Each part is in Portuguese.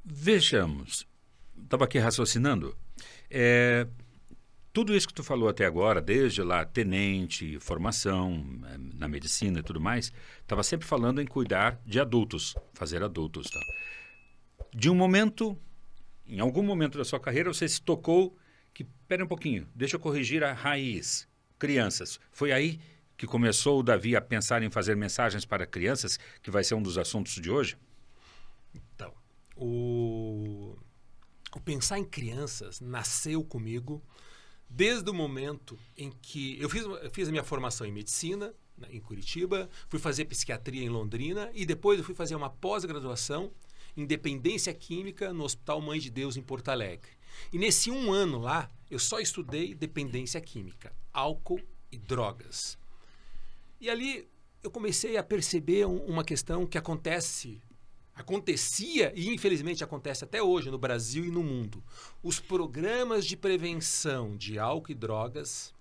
Vejamos, estava aqui raciocinando. Tudo isso que tu falou até agora, desde lá, tenente, formação na medicina e tudo mais, estava sempre falando em cuidar de adultos, fazer adultos. Tá? De um momento, em algum momento da sua carreira, você se tocou que, espera um pouquinho, deixa eu corrigir a raiz, crianças. Foi aí que começou o Davi a pensar em fazer mensagens para crianças, que vai ser um dos assuntos de hoje? Então, o pensar em crianças nasceu comigo desde o momento em que eu fiz a minha formação em medicina, em Curitiba, fui fazer psiquiatria em Londrina e depois eu fui fazer uma pós-graduação em dependência química no Hospital Mãe de Deus em Porto Alegre. E nesse 1 ano lá, eu só estudei dependência química, álcool e drogas. E ali eu comecei a perceber uma questão que acontecia e infelizmente acontece até hoje no Brasil e no mundo. Os programas de prevenção de álcool e drogas,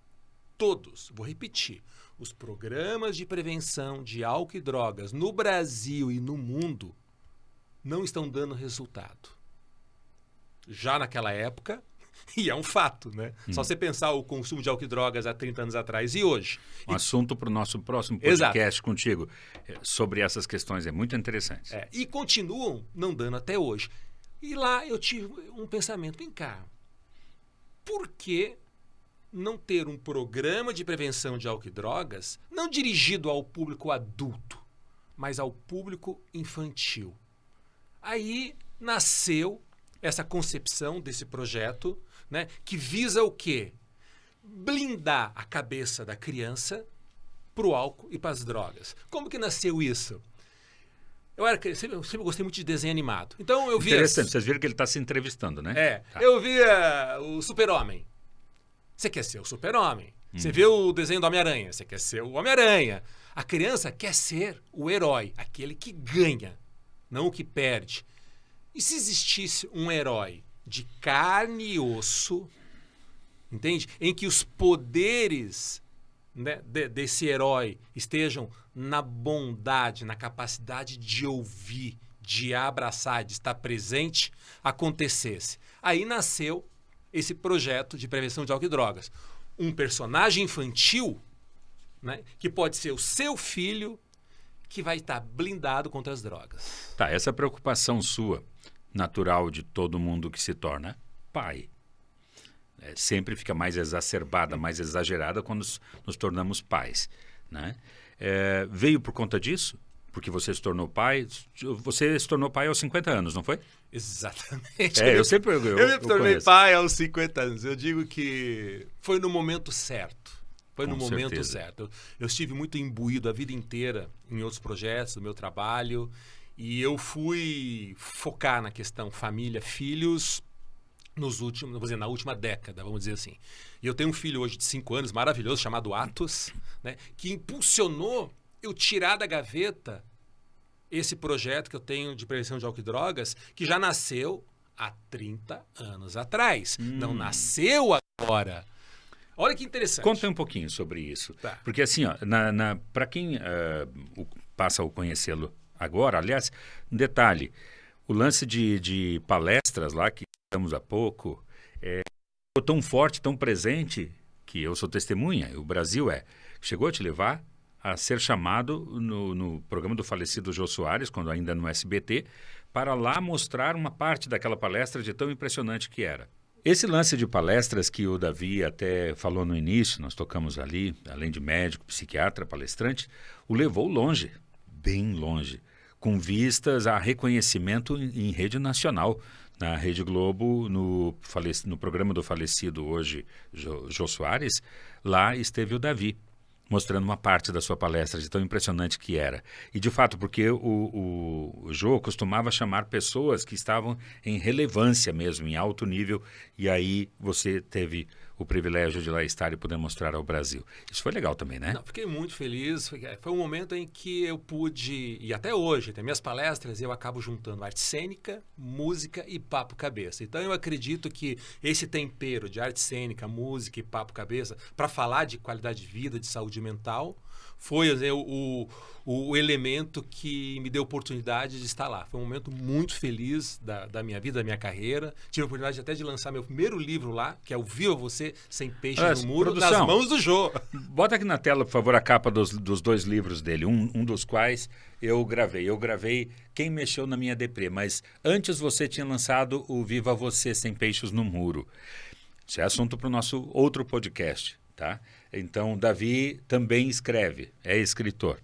todos, vou repetir, os programas de prevenção de álcool e drogas no Brasil e no mundo não estão dando resultado. Já naquela época, e é um fato, né? Só você pensar o consumo de álcool e drogas há 30 anos atrás e hoje. Assunto para o nosso próximo podcast contigo sobre essas questões, é muito interessante. E continuam não dando até hoje. E lá eu tive um pensamento, vem cá, por que não ter um programa de prevenção de álcool e drogas não dirigido ao público adulto, mas ao público infantil? Aí nasceu essa concepção desse projeto, né, que visa o quê? Blindar a cabeça da criança para o álcool e para as drogas. Como que nasceu isso? Eu sempre gostei muito de desenho animado. Então eu via... Interessante, vocês viram que ele está se entrevistando, né? Tá. Eu via o Super-Homem. Você quer ser o Super-Homem. Você vê o desenho do Homem-Aranha. Você quer ser o Homem-Aranha. A criança quer ser o herói, aquele que ganha, não o que perde. E se existisse um herói de carne e osso, entende? Em que os poderes, né, desse herói estejam na bondade, na capacidade de ouvir, de abraçar, de estar presente, acontecesse. Aí nasceu esse projeto de prevenção de álcool e drogas. Um personagem infantil, né, que pode ser o seu filho, que vai estar blindado contra as drogas. Tá, essa preocupação sua, natural de todo mundo que se torna pai, sempre fica mais exacerbada, mais exagerada quando nos tornamos pais, né? Veio por conta disso? Porque você se tornou pai? Você se tornou pai aos 50 anos, não foi? Exatamente. Eu me tornei pai aos 50 anos. Eu digo que foi no momento certo. Foi no momento certo. Eu estive muito imbuído a vida inteira em outros projetos, no meu trabalho, e eu fui focar na questão família, filhos, na última década, vamos dizer assim. E eu tenho um filho hoje de 5 anos, maravilhoso, chamado Atos, né, que impulsionou eu tirar da gaveta esse projeto que eu tenho de prevenção de álcool e drogas, que já nasceu há 30 anos atrás. Não nasceu agora. Olha que interessante. Conta um pouquinho sobre isso. Tá. Porque assim, para quem passa a conhecê-lo agora, aliás, um detalhe, o lance de palestras lá, que estamos há pouco, ficou tão forte, tão presente, que eu sou testemunha, o Brasil chegou a te levar a ser chamado no programa do falecido Jô Soares, quando ainda no SBT, para lá mostrar uma parte daquela palestra de tão impressionante que era. Esse lance de palestras que o Davi até falou no início, nós tocamos ali, além de médico, psiquiatra, palestrante, o levou longe, bem longe, com vistas a reconhecimento em rede nacional. Na Rede Globo, no programa do falecido hoje Jô Soares, lá esteve o Davi, mostrando uma parte da sua palestra de tão impressionante que era. E de fato, porque o Jô costumava chamar pessoas que estavam em relevância mesmo, em alto nível, e aí você teve o privilégio de lá estar e poder mostrar ao Brasil. Isso foi legal também, né? Não, fiquei muito feliz. Foi um momento em que eu pude, e até hoje, tem minhas palestras, eu acabo juntando arte cênica, música e papo cabeça. Então eu acredito que esse tempero de arte cênica, música e papo cabeça, para falar de qualidade de vida, de saúde mental, foi o elemento que me deu a oportunidade de estar lá. Foi um momento muito feliz da minha vida, da minha carreira. Tive a oportunidade até de lançar meu primeiro livro lá, que é o Viva Você, Sem Peixes no Muro, produção, nas mãos do Jô. Bota aqui na tela, por favor, a capa dos 2 livros dele, um dos quais eu gravei. Eu gravei Quem Mexeu na Minha Deprê, mas antes você tinha lançado o Viva Você, Sem Peixes no Muro. Isso é assunto para o nosso outro podcast, tá? Então, Davi também escreve, é escritor.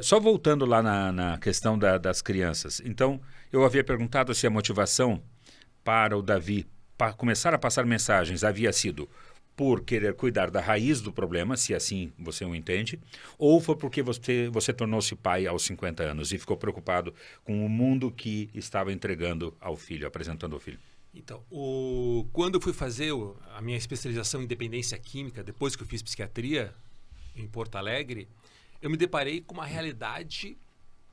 Só voltando lá na questão das crianças. Então, eu havia perguntado se a motivação para o Davi para começar a passar mensagens havia sido por querer cuidar da raiz do problema, se assim você o entende, ou foi porque você tornou-se pai aos 50 anos e ficou preocupado com o mundo que estava entregando ao filho, apresentando ao filho? Então, quando eu fui fazer a minha especialização em dependência química, depois que eu fiz psiquiatria em Porto Alegre, eu me deparei com uma realidade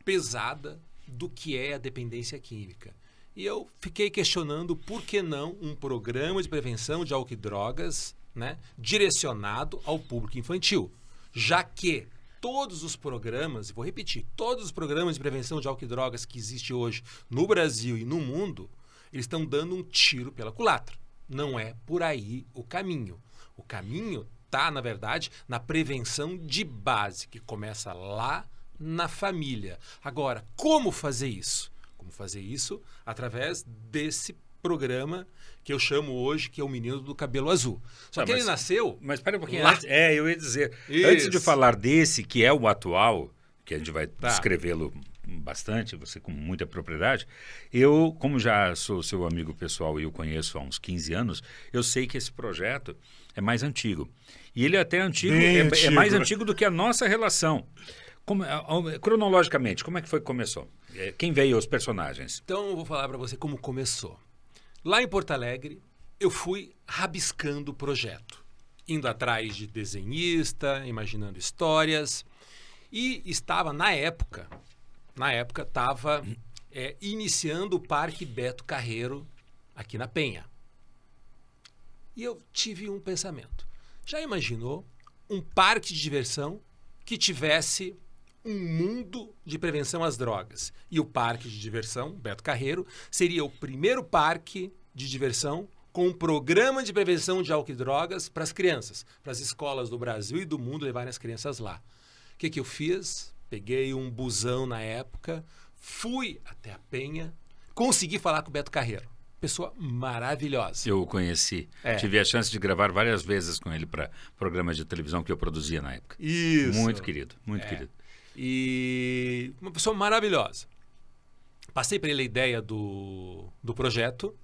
pesada do que é a dependência química. E eu fiquei questionando por que não um programa de prevenção de álcool e drogas, né, direcionado ao público infantil, já que todos os programas, e vou repetir, todos os programas de prevenção de álcool e drogas que existem hoje no Brasil e no mundo, eles estão dando um tiro pela culatra. Não é por aí o caminho. O caminho está, na verdade, na prevenção de base, que começa lá na família. Agora, como fazer isso? Como fazer isso? Através desse programa que eu chamo hoje, que é o Menino do Cabelo Azul. Só que ele nasceu... Mas espera um pouquinho. lá... eu ia dizer, Isso. Antes de falar desse, que é o atual, que a gente vai descrevê-lo bastante, você com muita propriedade, eu, como já sou seu amigo pessoal e o conheço há uns 15 anos, eu sei que esse projeto é mais antigo. E ele é até antigo, é mais antigo do que a nossa relação. Cronologicamente, como é que foi que começou? Quem veio os personagens? Então, eu vou falar para você como começou. Lá em Porto Alegre, eu fui rabiscando o projeto, indo atrás de desenhista, imaginando histórias, e estava, na época, estava iniciando o Parque Beto Carreiro aqui na Penha. E eu tive um pensamento. Já imaginou um parque de diversão que tivesse um mundo de prevenção às drogas? E o parque de diversão, Beto Carreiro, seria o primeiro parque de diversão com um programa de prevenção de álcool e drogas para as crianças, para as escolas do Brasil e do mundo levarem as crianças lá. O que eu fiz? Peguei um busão na época, fui até a Penha, consegui falar com o Beto Carreiro. Pessoa maravilhosa. Eu o conheci. Tive a chance de gravar várias vezes com ele para programas de televisão que eu produzia na época. Isso. Muito querido, muito querido. E uma pessoa maravilhosa. Passei para ele a ideia do projeto.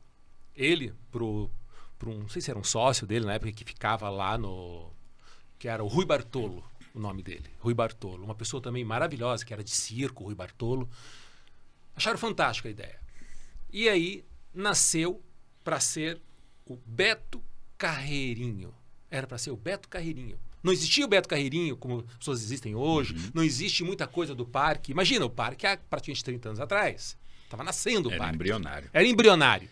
Ele, não sei se era um sócio dele na época, que ficava lá que era o Rui Bartolo, o nome dele. Rui Bartolo. Uma pessoa também maravilhosa, que era de circo, Rui Bartolo. Acharam fantástica a ideia. E aí nasceu para ser o Beto Carreirinho. Era para ser o Beto Carreirinho. Não existia o Beto Carreirinho como as pessoas existem hoje. Não existe muita coisa do parque. Imagina, o parque há praticamente 30 anos atrás. Estava nascendo o parque. Era embrionário. Era embrionário.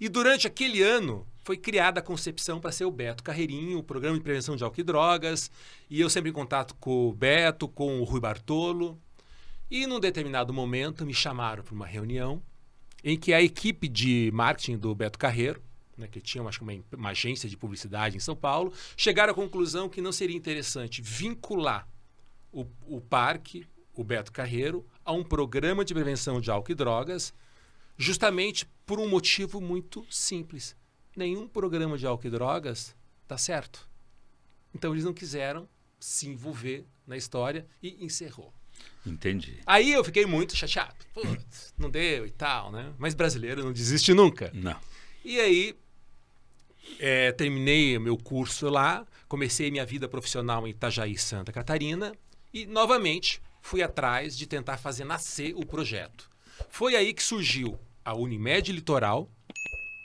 E durante aquele ano foi criada a concepção para ser o Beto Carreirinho, o programa de prevenção de álcool e drogas. E eu sempre em contato com o Beto, com o Rui Bartolo. E num determinado momento me chamaram para uma reunião em que a equipe de marketing do Beto Carreiro, né, que tinha acho que uma agência de publicidade em São Paulo, chegaram à conclusão que não seria interessante vincular o parque, o Beto Carreiro, a um programa de prevenção de álcool e drogas, justamente por um motivo muito simples. Nenhum programa de álcool e drogas dá certo. Então eles não quiseram se envolver na história e encerrou. Entendi. Aí eu fiquei muito chateado. Putz, não deu e tal, né? Mas brasileiro não desiste nunca. Não. E aí, terminei meu curso lá, comecei minha vida profissional em Itajaí, Santa Catarina, e novamente fui atrás de tentar fazer nascer o projeto. Foi aí que surgiu a Unimed Litoral,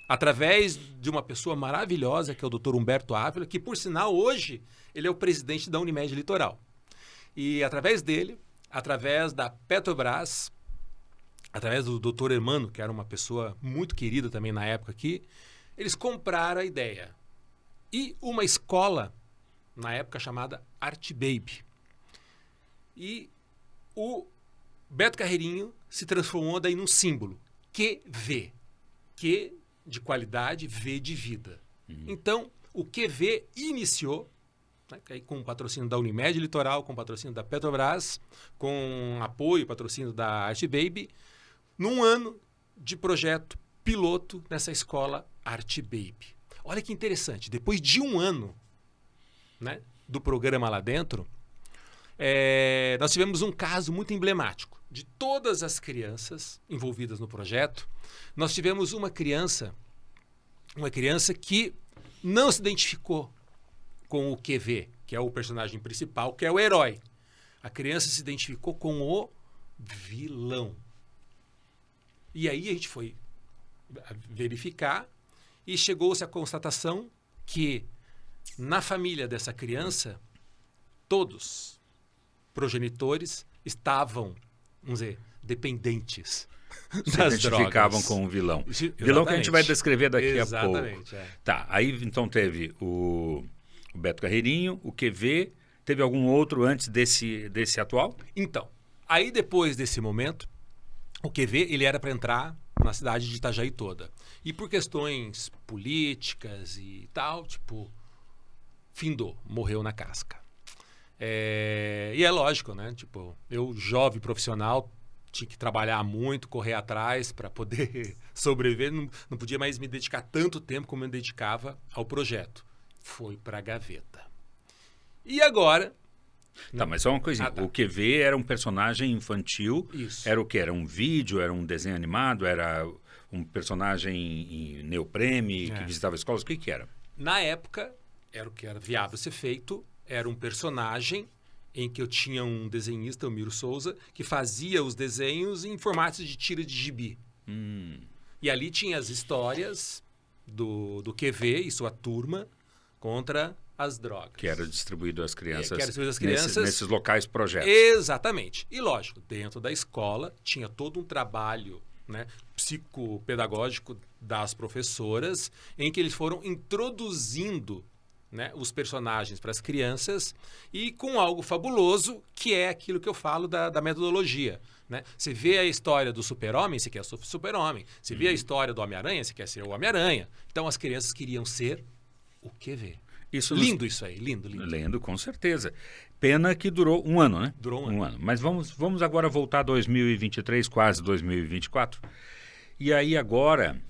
através de uma pessoa maravilhosa, que é o Dr. Humberto Ávila, que, por sinal, hoje ele é o presidente da Unimed Litoral. E através dele, através da Petrobras, através do Dr. Hermano, que era uma pessoa muito querida também na época aqui, eles compraram a ideia. E uma escola, na época chamada Art Baby. E o Beto Carreirinho se transformou daí num símbolo. QV. Q de qualidade, V de vida. Então, o QV iniciou, né, com o patrocínio da Unimed Litoral, com o patrocínio da Petrobras, com apoio e patrocínio da Art Baby, num ano de projeto piloto nessa escola Art Baby. Olha que interessante, depois de um ano, né, do programa lá dentro, nós tivemos um caso muito emblemático. De todas as crianças envolvidas no projeto, nós tivemos uma criança que não se identificou com o QV, que é o personagem principal, que é o herói. A criança se identificou com o vilão. E aí a gente foi verificar e chegou-se à constatação que na família dessa criança, todos progenitores estavam, vamos dizer, dependentes Se das identificavam drogas. com o vilão. Exatamente. Vilão que a gente vai descrever daqui a pouco. Exatamente. Tá, aí então teve o Beto Carreirinho, o QV, teve algum outro antes desse atual? Então, aí depois desse momento, o QV ele era para entrar na cidade de Itajaí toda. E por questões políticas e tal, tipo, findou, morreu na casca. E é lógico, né? Tipo, eu, jovem profissional, tinha que trabalhar muito, correr atrás para poder sobreviver. Não podia mais me dedicar tanto tempo como eu me dedicava ao projeto. Foi para a gaveta. E agora... Tá, mas só uma coisinha. Tá. O QV era um personagem infantil. Isso. Era o quê? Era um vídeo? Era um desenho animado? Era um personagem em neoprene que visitava escolas? O que era? Na época, era o que era viável ser feito. Era um personagem em que eu tinha um desenhista, o Miro Souza, que fazia os desenhos em formatos de tira de gibi. E ali tinha as histórias do QV e sua turma contra as drogas. Que era distribuído às crianças, Que era distribuído às crianças nesses locais projetos. Exatamente. E lógico, dentro da escola tinha todo um trabalho, né, psicopedagógico das professoras, em que eles foram introduzindo, né, os personagens para as crianças e com algo fabuloso, que é aquilo que eu falo da metodologia. Né? Você vê a história do super-homem, você quer ser o super-homem. Você vê a história do Homem-Aranha, você quer ser o Homem-Aranha. Então as crianças queriam ser o QV. Lindo isso aí, lindo. Lindo, com certeza. Pena que durou um ano, né? Durou um ano. Mas vamos agora voltar a 2023, quase 2024. E aí agora,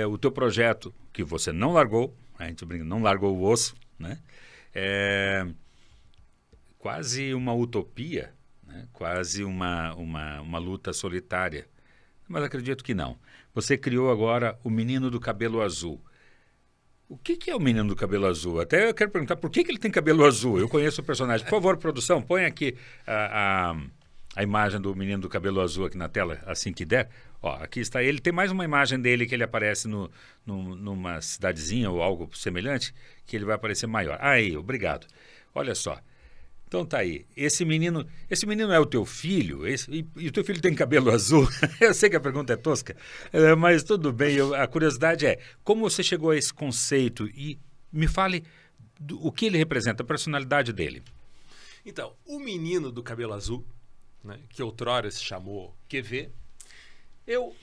o teu projeto, que você não largou, a gente brinca, não largou o osso, né? É quase uma utopia, né? Quase uma luta solitária. Mas acredito que não. Você criou agora o Menino do Cabelo Azul. O que é o Menino do Cabelo Azul? Até eu quero perguntar por que ele tem cabelo azul. Eu conheço o personagem. Por favor, produção, põe aqui a imagem do Menino do Cabelo Azul aqui na tela, assim que der. Ó, aqui está ele. Tem mais uma imagem dele que ele aparece numa cidadezinha ou algo semelhante, que ele vai aparecer maior. Aí, obrigado. Olha só. Então tá aí. Esse menino é o teu filho? E o teu filho tem cabelo azul? Eu sei que a pergunta é tosca, mas tudo bem. A curiosidade é, como você chegou a esse conceito? E me fale o que ele representa, a personalidade dele. Então, o Menino do Cabelo Azul, né, que outrora se chamou QV, eu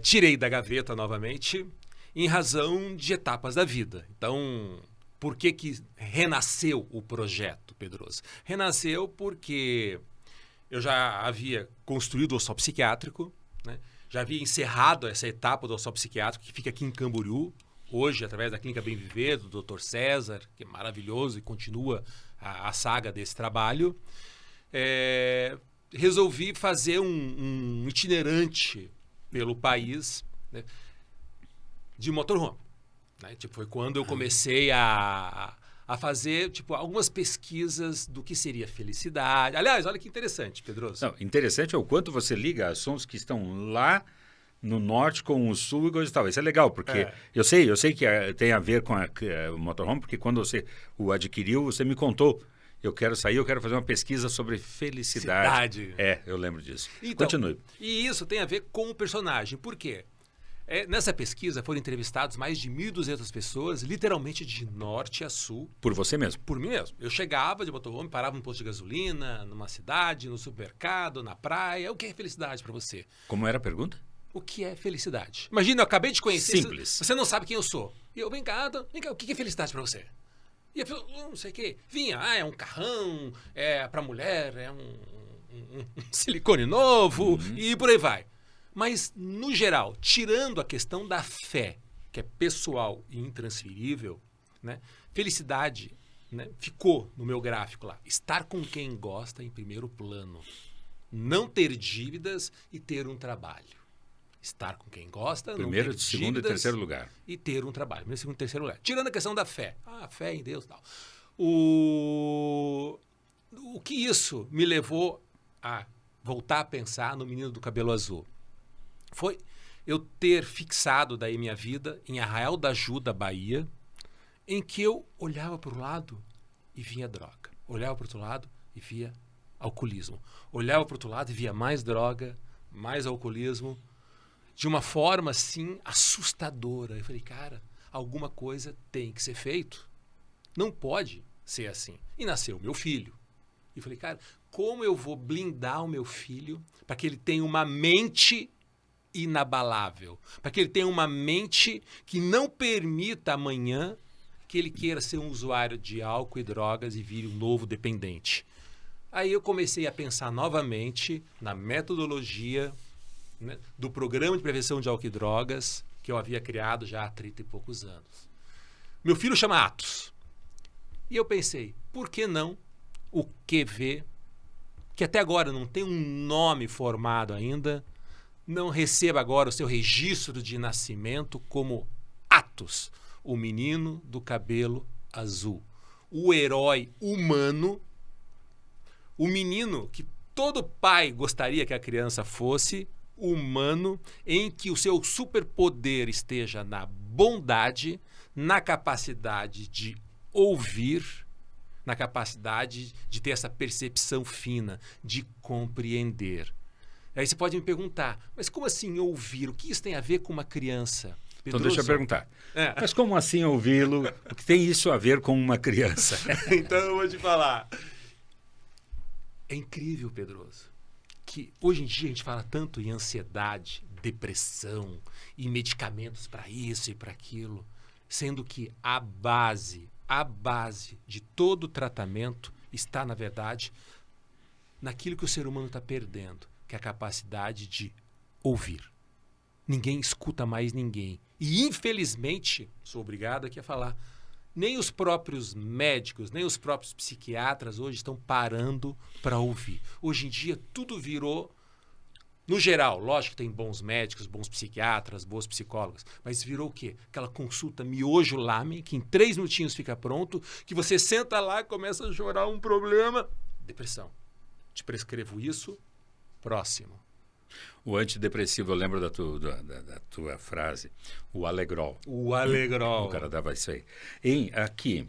tirei da gaveta novamente em razão de etapas da vida. Então, por que renasceu o projeto, Pedroso? Renasceu porque eu já havia construído o hospital psiquiátrico, né? Já havia encerrado essa etapa do hospital psiquiátrico, que fica aqui em Camboriú, hoje, através da Clínica Bem Viver, do Dr. César, que é maravilhoso e continua a saga desse trabalho. Resolvi fazer um itinerante pelo país, né, de motorhome. Né? Tipo, foi quando eu comecei a fazer algumas pesquisas do que seria felicidade. Aliás, olha que interessante, Pedroso. Não, interessante é o quanto você liga assuntos que estão lá no norte com o sul e coisa e tal. Isso é legal, porque eu sei que tem a ver com o motorhome, porque quando você o adquiriu, você me contou. Eu quero fazer uma pesquisa sobre felicidade. Eu lembro disso. Então, Continue. E isso tem a ver com o personagem. Por quê? Nessa pesquisa foram entrevistados mais de 1.200 pessoas, literalmente de norte a sul. Por você mesmo? Por mim mesmo. Eu chegava de motorhome, parava num posto de gasolina, numa cidade, no supermercado, na praia. O que é felicidade para você? Como era a pergunta? O que é felicidade? Imagina, eu acabei de conhecer. Simples. Você não sabe quem eu sou. E eu, vem cá, o que é felicidade para você? E a pessoa, não sei o quê. Vinha, é um carrão, é para mulher, é um silicone novo e por aí vai. Mas, no geral, tirando a questão da fé, que é pessoal e intransferível, né, felicidade, né, ficou no meu gráfico lá. Estar com quem gosta em primeiro plano. Não ter dívidas e ter um trabalho. Estar com quem gosta, primeiro, não ter segundo e terceiro lugar. E ter um trabalho. Primeiro, segundo e terceiro lugar. Tirando a questão da fé. A fé em Deus e tal. O que isso me levou a voltar a pensar no Menino do Cabelo Azul? Foi eu ter fixado daí minha vida em Arraial da Ajuda, Bahia, em que eu olhava para o lado e via droga. Olhava para o outro lado e via alcoolismo. Olhava para o outro lado e via mais droga, mais alcoolismo, de uma forma, assim, assustadora. Eu falei, cara, alguma coisa tem que ser feito. Não pode ser assim. E nasceu meu filho. E eu falei, cara, como eu vou blindar o meu filho para que ele tenha uma mente inabalável, para que ele tenha uma mente que não permita amanhã que ele queira ser um usuário de álcool e drogas e vire um novo dependente. Aí eu comecei a pensar novamente na metodologia, né, do programa de prevenção de álcool e drogas que eu havia criado já há 30 e poucos anos. Meu filho chama Atos. E eu pensei, por que não o QV, que até agora não tem um nome formado ainda, não receba agora o seu registro de nascimento como Atos, o menino do cabelo azul, o herói humano, o menino que todo pai gostaria que a criança fosse, humano, em que o seu superpoder esteja na bondade, na capacidade de ouvir, na capacidade de ter essa percepção fina, de compreender. Aí você pode me perguntar, mas como assim ouvir? O que isso tem a ver com uma criança? Pedroso? Então deixa eu perguntar. Mas como assim ouvi-lo? O que tem isso a ver com uma criança? Então eu vou te falar. É incrível, Pedroso, que hoje em dia a gente fala tanto em ansiedade, depressão, e medicamentos para isso e para aquilo, sendo que a base de todo o tratamento está, na verdade, naquilo que o ser humano está perdendo, que é a capacidade de ouvir. Ninguém escuta mais ninguém. E, infelizmente, sou obrigado aqui a falar, nem os próprios médicos, nem os próprios psiquiatras hoje estão parando para ouvir. Hoje em dia, tudo virou, no geral, lógico que tem bons médicos, bons psiquiatras, boas psicólogas, mas virou o quê? Aquela consulta miojo lamen, que em 3 minutinhos fica pronto, que você senta lá e começa a chorar um problema. Depressão. Te prescrevo isso, próximo. O antidepressivo, eu lembro da tua frase, o Alegrol. O Alegrol. O cara dava isso aí. Aqui,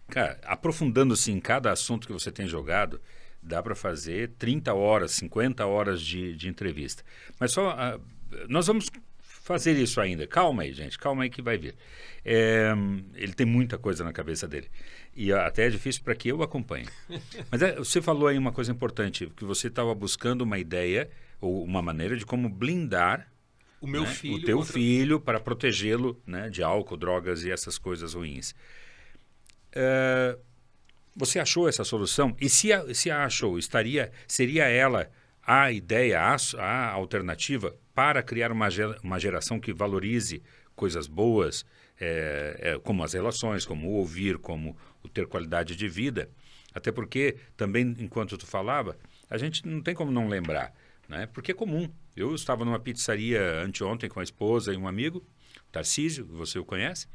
cara, aprofundando-se em cada assunto que você tem jogado, dá para fazer 30 horas, 50 horas de entrevista. Mas só, nós vamos fazer isso ainda. Calma aí, gente, calma aí que vai vir. Ele tem muita coisa na cabeça dele. E até é difícil para que eu acompanhe. Mas você falou aí uma coisa importante, que você estava buscando uma ideia ou uma maneira de como blindar o meu filho, o teu filho para protegê-lo, né, de álcool, drogas e essas coisas ruins. Você achou essa solução? E se a achou, seria ela a ideia, a alternativa para criar uma geração que valorize coisas boas, como as relações, como o ouvir, como o ter qualidade de vida? Até porque, também, enquanto tu falava, a gente não tem como não lembrar, né? Porque é comum. Eu estava numa pizzaria anteontem com a esposa e um amigo, Tarcísio, você o conhece,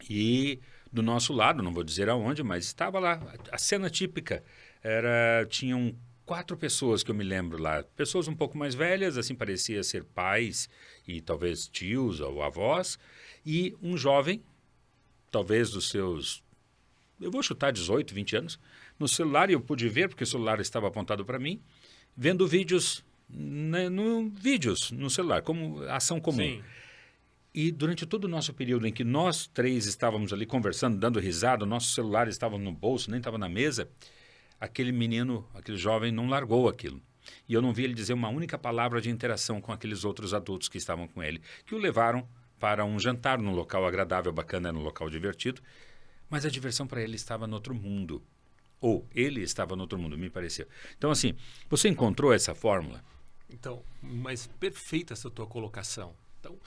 e do nosso lado, não vou dizer aonde, mas estava lá. A cena típica tinham 4 pessoas que eu me lembro lá, pessoas um pouco mais velhas, assim, parecia ser pais e talvez tios ou avós, e um jovem, talvez dos seus, eu vou chutar 18, 20 anos, no celular, e eu pude ver, porque o celular estava apontado para mim, vendo vídeos vídeos no celular, como ação comum. Sim. E durante todo o nosso período em que nós três estávamos ali conversando, dando risada, nossos celulares estavam no bolso, nem estavam na mesa, aquele menino, aquele jovem não largou aquilo. E eu não vi ele dizer uma única palavra de interação com aqueles outros adultos que estavam com ele, que o levaram para um jantar num local agradável, bacana, num local divertido, mas a diversão para ele estava no outro mundo. Ou ele estava no outro mundo, me pareceu. Então, assim, você encontrou essa fórmula? Então, mas perfeita essa tua colocação. Então,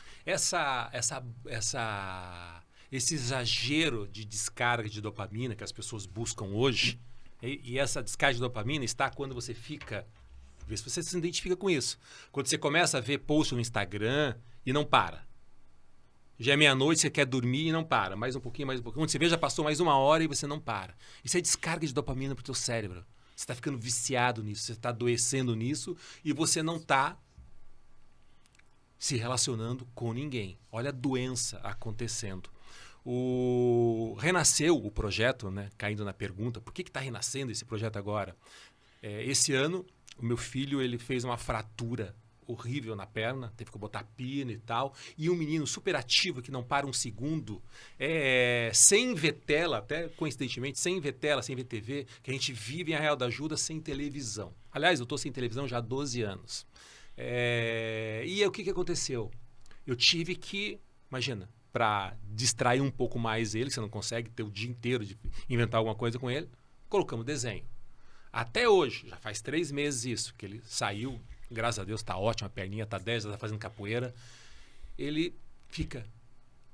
esse exagero de descarga de dopamina que as pessoas buscam hoje, e essa descarga de dopamina está quando você fica, vê se você se identifica com isso. Quando você começa a ver post no Instagram e não para. Já é meia-noite, você quer dormir e não para. Mais um pouquinho, mais um pouquinho. Quando você vê, já passou mais uma hora e você não para. Isso é descarga de dopamina para o teu cérebro. Você está ficando viciado nisso, você está adoecendo nisso e você não está se relacionando com ninguém. Olha a doença acontecendo. Renasceu o projeto, né? Caindo na pergunta, por que está renascendo esse projeto agora? Esse ano, o meu filho ele fez uma fratura horrível na perna, teve que botar pino e tal, e um menino super ativo que não para um segundo, sem ver tela, até coincidentemente, sem ver tela, sem ver TV, que a gente vive em Arraial da Ajuda sem televisão. Aliás, eu estou sem televisão já há 12 anos. E aí, o que aconteceu? Eu tive que, imagina, para distrair um pouco mais ele, você não consegue ter o dia inteiro de inventar alguma coisa com ele, colocamos desenho. Até hoje, já faz 3 meses isso, que ele saiu, graças a Deus, está ótimo, a perninha está 10, está fazendo capoeira. Ele fica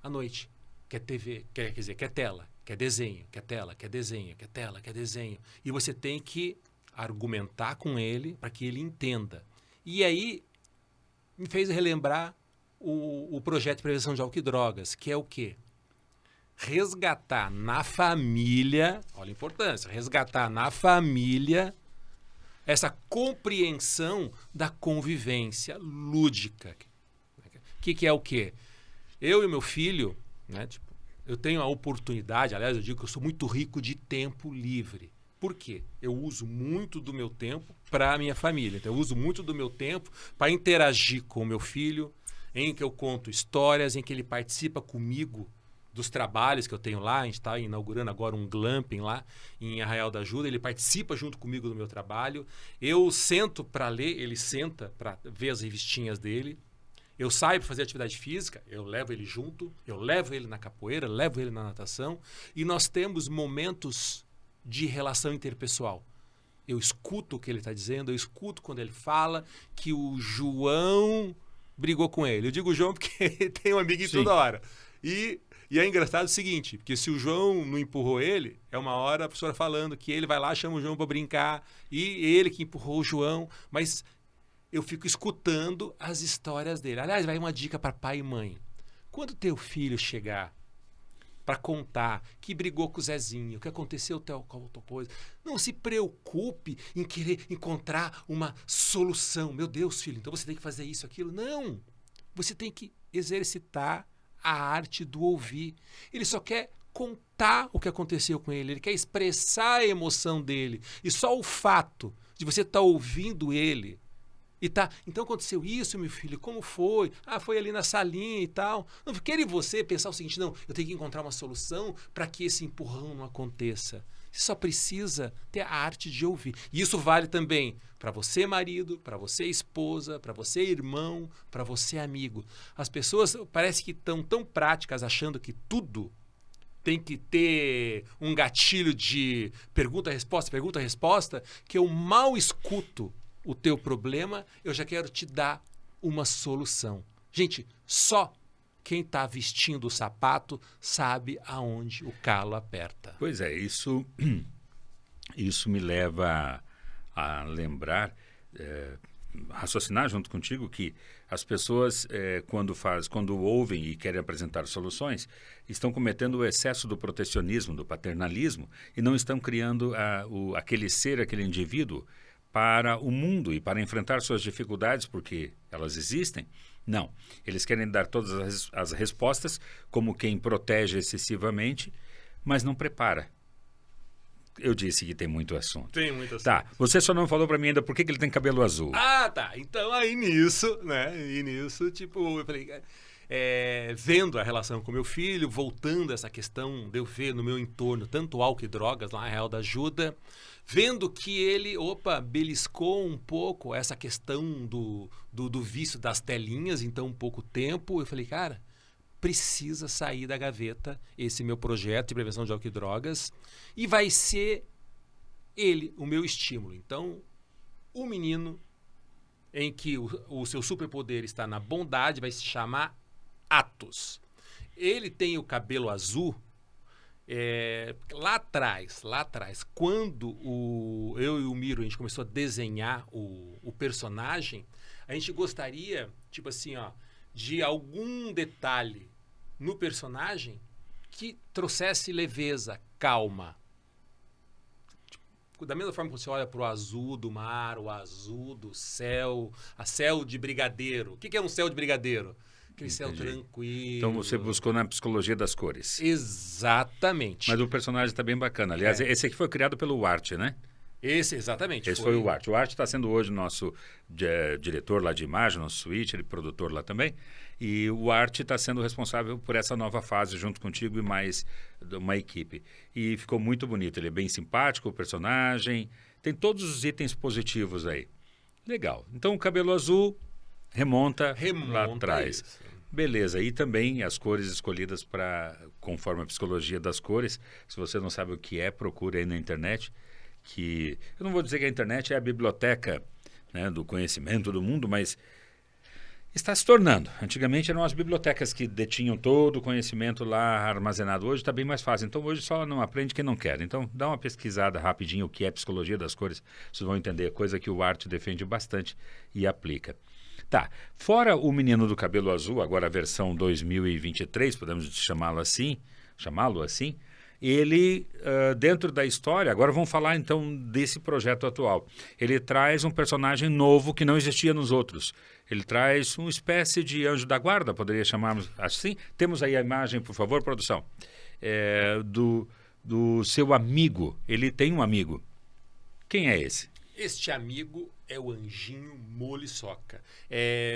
à noite, quer TV, quer tela, quer desenho, quer tela, quer desenho, quer tela, quer desenho. E você tem que argumentar com ele para que ele entenda. E aí, me fez relembrar o projeto de prevenção de álcool e drogas, que é o quê? Resgatar na família, olha a importância, resgatar na família essa compreensão da convivência lúdica. Que é o quê? Eu e meu filho, né, eu tenho a oportunidade, aliás, eu digo que eu sou muito rico de tempo livre. Por quê? Eu uso muito do meu tempo para a minha família. Então, eu uso muito do meu tempo para interagir com o meu filho, em que eu conto histórias, em que ele participa comigo dos trabalhos que eu tenho lá. A gente está inaugurando agora um glamping lá em Arraial da Ajuda. Ele participa junto comigo do meu trabalho. Eu sento para ler, ele senta para ver as revistinhas dele. Eu saio para fazer atividade física, eu levo ele junto, eu levo ele na capoeira, levo ele na natação. E nós temos momentos de relação interpessoal. Eu escuto o que ele está dizendo, eu escuto quando ele fala que o João brigou com ele. Eu digo João porque tem um amiguinho toda hora. E é engraçado o seguinte, porque se o João não empurrou ele, é uma hora a professora falando que ele vai lá, chama o João para brincar, e ele que empurrou o João, mas eu fico escutando as histórias dele. Aliás, vai uma dica para pai e mãe. Quando teu filho chegar para contar que brigou com o Zezinho, que aconteceu tal coisa, não se preocupe em querer encontrar uma solução. Meu Deus, filho, então você tem que fazer isso, aquilo. Não! Você tem que exercitar a arte do ouvir. Ele só quer contar o que aconteceu com ele, ele quer expressar a emoção dele. E só o fato de você estar ouvindo ele e tá, então aconteceu isso, meu filho, como foi? Ah, foi ali na salinha e tal. Não queira você pensar o seguinte, não, eu tenho que encontrar uma solução para que esse empurrão não aconteça. Você só precisa ter a arte de ouvir. E isso vale também para você, marido, para você, esposa, para você, irmão, para você, amigo. As pessoas parece que estão tão práticas achando que tudo tem que ter um gatilho de pergunta-resposta, que eu mal escuto o teu problema, eu já quero te dar uma solução. Gente, só quem está vestindo o sapato sabe aonde o calo aperta. Pois é, isso me leva a lembrar, raciocinar junto contigo que as pessoas, quando ouvem e querem apresentar soluções, estão cometendo o excesso do protecionismo, do paternalismo, e não estão criando aquele ser, aquele indivíduo para o mundo e para enfrentar suas dificuldades, porque elas existem. Não, eles querem dar todas as respostas como quem protege excessivamente, mas não prepara. É. Eu disse que tem muito assunto. Tem muito assunto. Tá, você só não falou pra mim ainda por que ele tem cabelo azul. Ah, tá. Então aí nisso, né? E nisso, tipo, eu falei, vendo a relação com meu filho, voltando a essa questão de eu ver no meu entorno tanto álcool e drogas lá na Real da Ajuda, vendo que ele, beliscou um pouco essa questão do vício das telinhas em tão pouco tempo, eu falei, cara, precisa sair da gaveta esse meu projeto de prevenção de álcool e drogas e vai ser ele o meu estímulo. Então, o menino em que o seu superpoder está na bondade vai se chamar Atos. Ele tem o cabelo azul. Lá atrás, quando eu e o Miro a gente começou a desenhar o personagem, a gente gostaria, tipo assim, de algum detalhe no personagem que trouxesse leveza, calma. Da mesma forma que você olha para o azul do mar, o azul do céu, a céu de brigadeiro. O que é um céu de brigadeiro? Aquele céu tranquilo. Então você buscou na psicologia das cores. Exatamente. Mas o personagem está bem bacana. Aliás, esse aqui foi criado pelo Art, né? Exatamente. Esse foi o Art. O Art está sendo hoje nosso diretor lá de imagem, nosso switcher e produtor lá também. E o Art está sendo responsável por essa nova fase junto contigo e mais uma equipe. E ficou muito bonito. Ele é bem simpático, o personagem. Tem todos os itens positivos aí. Legal. Então o cabelo azul remonta lá atrás. Isso. Beleza. E também as cores escolhidas conforme a psicologia das cores. Se você não sabe o que é, procure aí na internet. Que eu não vou dizer que a internet é a biblioteca, né, do conhecimento do mundo, mas está se tornando. Antigamente eram as bibliotecas que detinham todo o conhecimento lá armazenado. Hoje está bem mais fácil. Então hoje só não aprende quem não quer. Então dá uma pesquisada rapidinho o que é psicologia das cores. Vocês vão entender, coisa que o Art defende bastante e aplica. Tá, fora o menino do cabelo azul, agora a versão 2023, podemos chamá-lo assim, ele, dentro da história, agora vamos falar então desse projeto atual. Ele traz um personagem novo que não existia nos outros. Ele traz uma espécie de anjo da guarda, poderia chamarmos assim. Temos aí a imagem, por favor, produção, do seu amigo. Ele tem um amigo. Quem é esse? Este amigo é o Anjinho Moliçoca.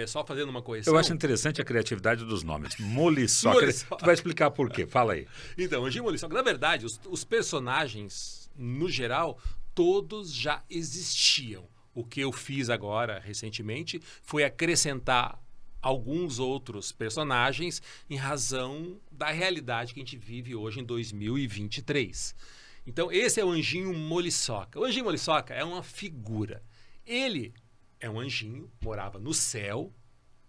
Só fazendo uma correção. Eu acho interessante a criatividade dos nomes. Moliçoca. Tu vai explicar por quê. Fala aí. Então, Anjinho Moliçoca, na verdade, os personagens, no geral, todos já existiam. O que eu fiz agora, recentemente, foi acrescentar alguns outros personagens em razão da realidade que a gente vive hoje em 2023. Então, esse é o Anjinho Moliçoca. O Anjinho Moliçoca é uma figura. Ele é um anjinho, morava no céu,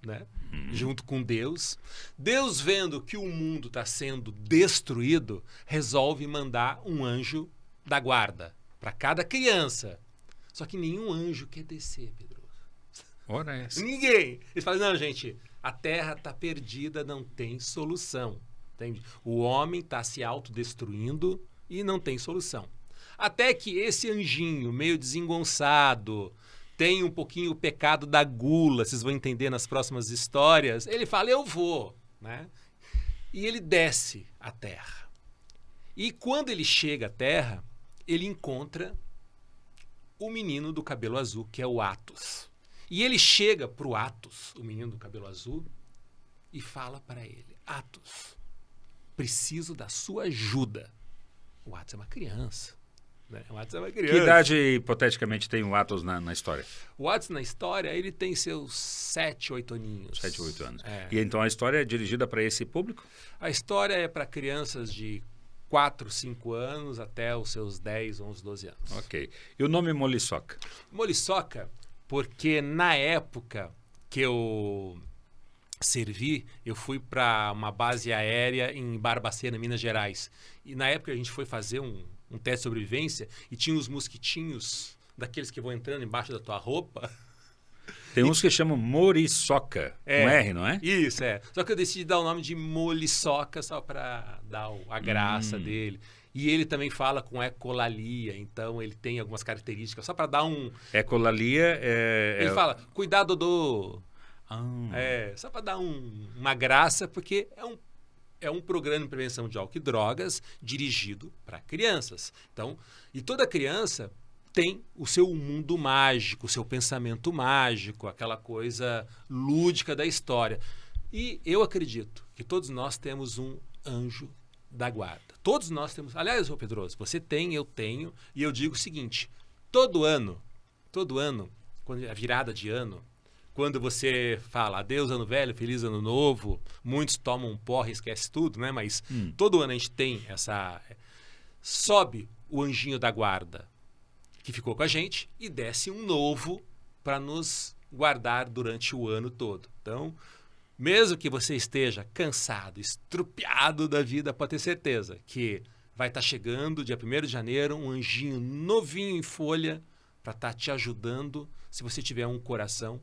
né? Junto com Deus. Deus, vendo que o mundo está sendo destruído, resolve mandar um anjo da guarda para cada criança. Só que nenhum anjo quer descer, Pedro. Ora essa. Ninguém. Eles falam, não, gente, a terra está perdida, não tem solução. Entende? O homem está se autodestruindo e não tem solução. Até que esse anjinho, meio desengonçado, tem um pouquinho o pecado da gula, vocês vão entender nas próximas histórias, ele fala, eu vou, né? E ele desce à terra. E quando ele chega à terra, ele encontra o menino do cabelo azul, que é o Atos. E ele chega para o Atos, o menino do cabelo azul, e fala para ele, Atos, preciso da sua ajuda. O Atos é uma criança. Né? O Atos é uma criança. Que idade, hipoteticamente, tem o Atos na história? O Atos, na história, ele tem seus 7, 8 aninhos. 7, 8 anos. E então a história é dirigida para esse público? A história é para crianças de 4, 5 anos até os seus 10, 11, 12 anos. Ok. E o nome Moliçoca? Moliçoca, porque na época que eu servi, eu fui para uma base aérea em Barbacena, Minas Gerais. E na época a gente foi fazer um teste de sobrevivência e tinha os mosquitinhos, daqueles que vão entrando embaixo da tua roupa. Tem uns que chamam Moriçoca, com R, não é? Isso, Só que eu decidi dar o nome de Moliçoca só para dar a graça dele. E ele também fala com ecolalia, então ele tem algumas características, só para dar um... Ecolalia Ele fala, cuidado, Dodô. Só para dar uma graça, porque é um é um programa de prevenção de álcool e drogas dirigido para crianças. Então, e toda criança tem o seu mundo mágico, o seu pensamento mágico, aquela coisa lúdica da história. E eu acredito que todos nós temos um anjo da guarda. Todos nós temos. Aliás, ô Pedroso, você tem, eu tenho, e eu digo o seguinte: todo ano, quando a virada de ano, quando você fala adeus ano velho, feliz ano novo, muitos tomam um porra e esquecem tudo, né? Mas todo ano a gente tem essa. Sobe o anjinho da guarda que ficou com a gente e desce um novo para nos guardar durante o ano todo. Então, mesmo que você esteja cansado, estrupiado da vida, pode ter certeza que vai estar chegando, dia 1º de janeiro, um anjinho novinho em folha para estar te ajudando se você tiver um coração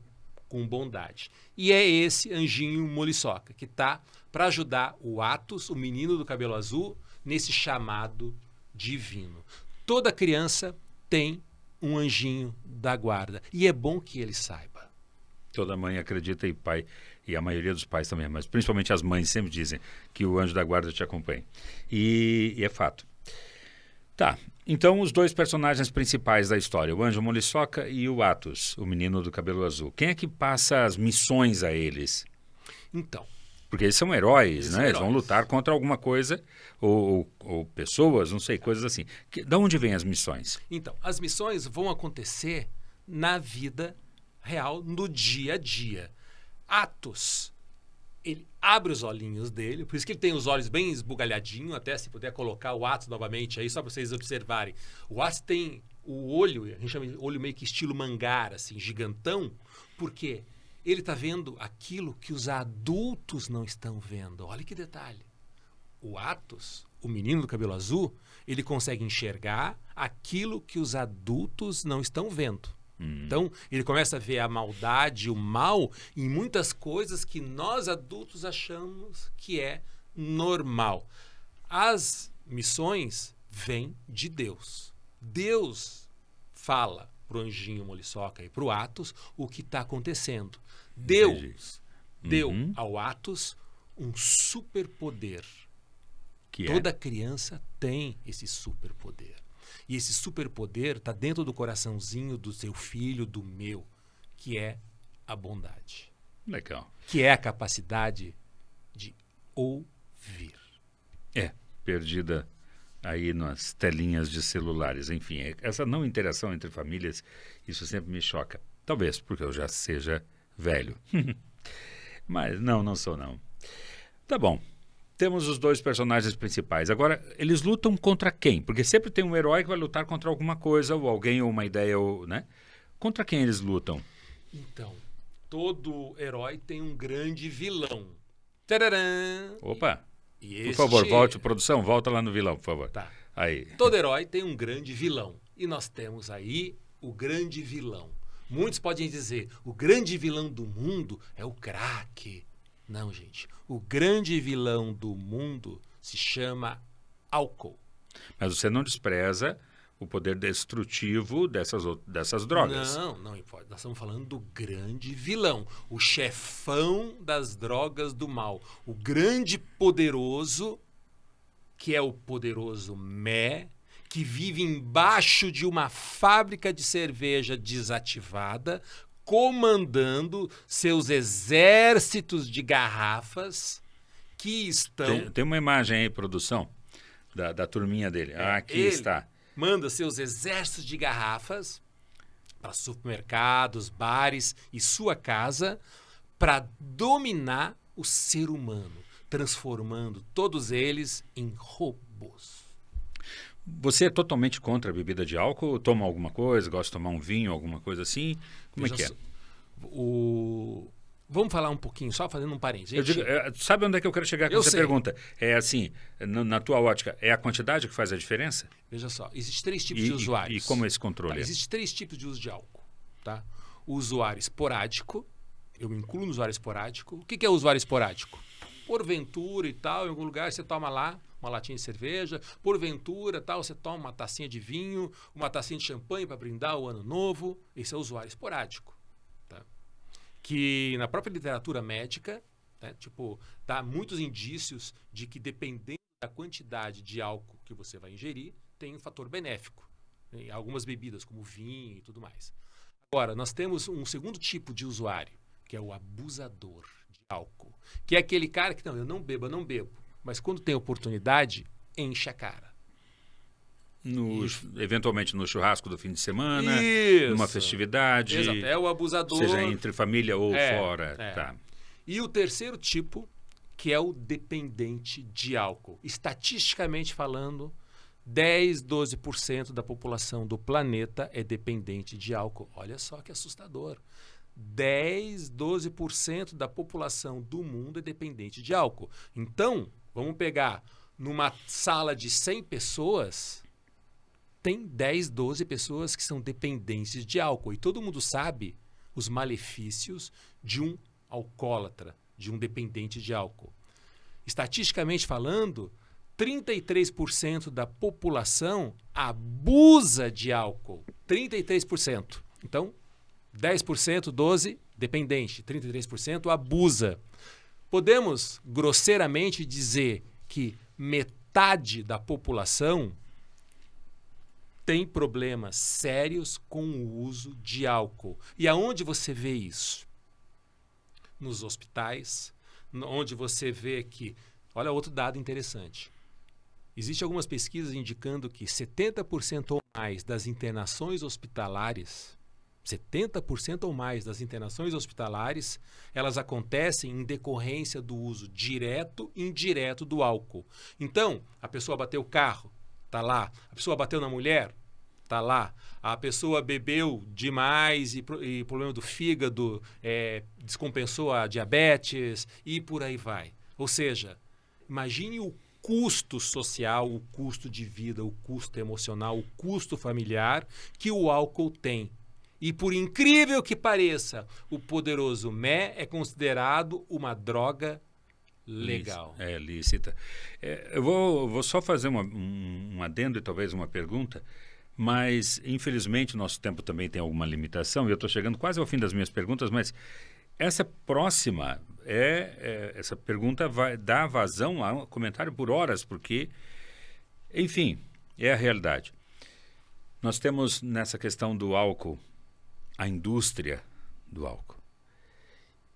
com bondade. E é esse anjinho moliçoca que está para ajudar o Atos, o menino do cabelo azul, nesse chamado divino. Toda criança tem um anjinho da guarda. E é bom que ele saiba. Toda mãe acredita e pai, e a maioria dos pais também, mas principalmente as mães sempre dizem que o anjo da guarda te acompanha. E é fato. Tá, então os dois personagens principais da história, o anjo moliçoca e o Atos, o menino do cabelo azul. Quem é que passa as missões a eles? Então, porque eles são heróis, né? Eles Eles vão lutar contra alguma coisa, ou pessoas, não sei, coisas assim. Da onde vêm as missões? Então, as missões vão acontecer na vida real, no dia a dia. Atos, ele abre os olhinhos dele, por isso que ele tem os olhos bem esbugalhadinhos, até se puder colocar o Atos novamente aí, só para vocês observarem. O Atos tem o olho, a gente chama de olho meio que estilo mangá, assim, gigantão, porque ele está vendo aquilo que os adultos não estão vendo. Olha que detalhe. O Atos, o menino do cabelo azul, ele consegue enxergar aquilo que os adultos não estão vendo. Então, ele começa a ver a maldade, o mal, em muitas coisas que nós adultos achamos que é normal. As missões vêm de Deus. Deus fala para o anjinho moliçoca e para o Atos o que está acontecendo. Deus deu ao Atos um superpoder. Toda criança tem esse superpoder. E esse superpoder está dentro do coraçãozinho do seu filho, do meu, que é a bondade. Legal. Que é a capacidade de ouvir. Perdida aí nas telinhas de celulares. Enfim, essa não interação entre famílias, isso sempre me choca. Talvez porque eu já seja velho. Mas não sou não. Tá bom. Temos os dois personagens principais. Agora, eles lutam contra quem? Porque sempre tem um herói que vai lutar contra alguma coisa, ou alguém, ou uma ideia, ou, né? Contra quem eles lutam? Então, todo herói tem um grande vilão. Tararam! Opa! E por favor, volte, produção, volta lá no vilão, por favor. Tá. Aí. Todo herói tem um grande vilão. E nós temos aí o grande vilão. Muitos podem dizer, o grande vilão do mundo é o crack. Não, gente. O grande vilão do mundo se chama álcool. Mas você não despreza o poder destrutivo dessas drogas. Não importa. Nós estamos falando do grande vilão. O chefão das drogas do mal. O grande poderoso, que é o poderoso Mé, que vive embaixo de uma fábrica de cerveja desativada, comandando seus exércitos de garrafas que estão... Tem uma imagem aí, produção, da turminha dele. Aqui está. Manda seus exércitos de garrafas para supermercados, bares e sua casa para dominar o ser humano, transformando todos eles em robôs. Você é totalmente contra a bebida de álcool? Toma alguma coisa? Gosta de tomar um vinho, alguma coisa assim? Como é que é? Vamos falar um pouquinho, só fazendo um parênteses. Sabe onde é que eu quero chegar com essa pergunta? É assim, na tua ótica, é a quantidade que faz a diferença? Veja só, existem 3 tipos de usuários. E como é esse controle? Tá, existem 3 tipos de uso de álcool. Tá? O usuário esporádico, eu me incluo no usuário esporádico. O que é o usuário esporádico? Porventura e tal, em algum lugar você toma lá uma latinha de cerveja, porventura tal, você toma uma tacinha de vinho, uma tacinha de champanhe para brindar o ano novo. Esse é o usuário esporádico. Tá? Que na própria literatura médica né? Tipo, dá muitos indícios de que dependendo da quantidade de álcool que você vai ingerir, tem um fator benéfico. Em algumas bebidas, como vinho e tudo mais. Agora, nós temos um segundo tipo de usuário, que é o abusador de álcool. Que é aquele cara que, não, eu não bebo. Mas quando tem oportunidade, enche a cara. Eventualmente no churrasco do fim de semana, Isso. numa festividade. Exato, é o abusador. Seja entre família ou fora. É. Tá. E o terceiro tipo, que é o dependente de álcool. Estatisticamente falando, 10, 12% da população do planeta é dependente de álcool. Olha só que assustador. 10, 12% da população do mundo é dependente de álcool. Então, vamos pegar numa sala de 100 pessoas, tem 10, 12 pessoas que são dependentes de álcool. E todo mundo sabe os malefícios de um alcoólatra, de um dependente de álcool. Estatisticamente falando, 33% da população abusa de álcool. 33%. Então, 10%, 12%, dependente. 33% abusa. Podemos, grosseiramente, dizer que metade da população tem problemas sérios com o uso de álcool. E aonde você vê isso? Nos hospitais, onde você vê que... Olha outro dado interessante. Existem algumas pesquisas indicando que 70% ou mais das internações hospitalares, 70% ou mais das internações hospitalares, elas acontecem em decorrência do uso direto e indireto do álcool. Então, a pessoa bateu o carro, está lá. A pessoa bateu na mulher, está lá. A pessoa bebeu demais e problema do fígado, descompensou a diabetes e por aí vai. Ou seja, imagine o custo social, o custo de vida, o custo emocional, o custo familiar que o álcool tem. E por incrível que pareça, o poderoso mé é considerado uma droga legal. Lícita. Eu vou só fazer um adendo e talvez uma pergunta, mas infelizmente o nosso tempo também tem alguma limitação e eu estou chegando quase ao fim das minhas perguntas, mas essa próxima, essa pergunta vai dar vazão a um comentário por horas, porque, enfim, é a realidade. Nós temos nessa questão do álcool a indústria do álcool.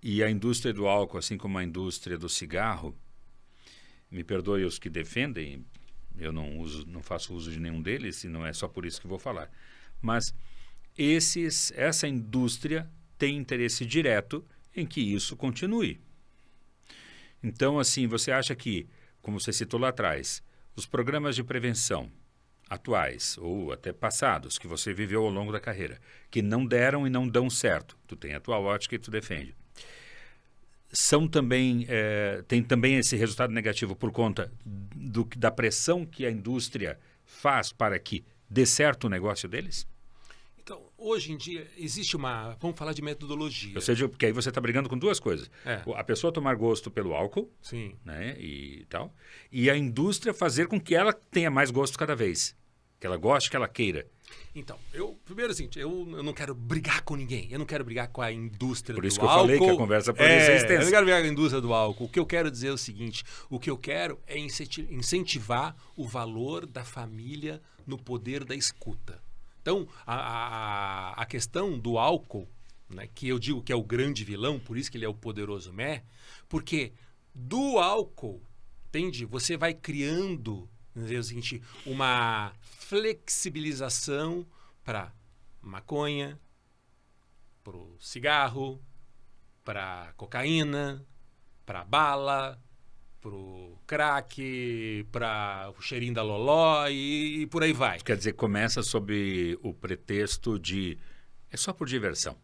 E a indústria do álcool, assim como a indústria do cigarro, me perdoe os que defendem, eu não faço uso de nenhum deles, e não é só por isso que vou falar. Mas essa indústria tem interesse direto em que isso continue. Então, assim, você acha que, como você citou lá atrás, os programas de prevenção atuais ou até passados que você viveu ao longo da carreira, que não deram e não dão certo, tu tem a tua ótica e tu defende, são também, tem também esse resultado negativo por conta da pressão que a indústria faz para que dê certo o negócio deles? Então, hoje em dia, existe uma... Vamos falar de metodologia. Ou seja, porque aí você está brigando com duas coisas. A pessoa tomar gosto pelo álcool, sim, né, e tal, e a indústria fazer com que ela tenha mais gosto cada vez. Que ela goste, que ela queira. Então, primeiro assim, eu não quero brigar com ninguém. Eu não quero brigar com a indústria do álcool. Por isso que eu falei que a conversa pode ser extensa. Eu não quero brigar com a indústria do álcool. O que eu quero dizer é o seguinte, o que eu quero é incentivar o valor da família no poder da escuta. Então, a questão do álcool, né, que eu digo que é o grande vilão, por isso que ele é o poderoso mé, porque do álcool, entende? Você vai criando, vamos dizer o seguinte, uma flexibilização para maconha, para o cigarro, para cocaína, para bala, para o crack, para o cheirinho da loló e por aí vai. Quer dizer, começa sob o pretexto de... é só por diversão.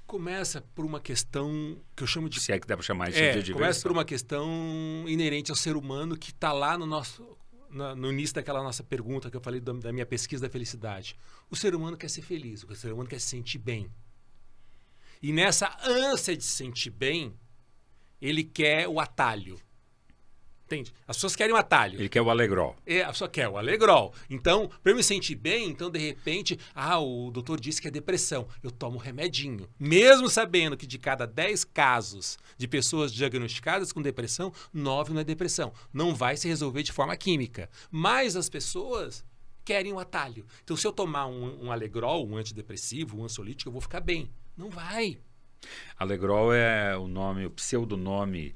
Começa por uma questão que eu chamo de... Se é que dá para chamar isso de diversão. Começa por uma questão inerente ao ser humano que está lá no início daquela nossa pergunta que eu falei da minha pesquisa da felicidade. O ser humano quer ser feliz, o ser humano quer se sentir bem. E nessa ânsia de se sentir bem, ele quer o atalho. Entende? As pessoas querem um atalho. Ele quer o Alegrol. A pessoa quer o Alegrol. Então, para eu me sentir bem, então, de repente, o doutor disse que é depressão. Eu tomo remedinho. Mesmo sabendo que de cada 10 casos de pessoas diagnosticadas com depressão, 9 não é depressão. Não vai se resolver de forma química. Mas as pessoas querem um atalho. Então, se eu tomar um Alegrol, um antidepressivo, um ansiolítico, eu vou ficar bem. Não vai. Alegrol é o pseudonome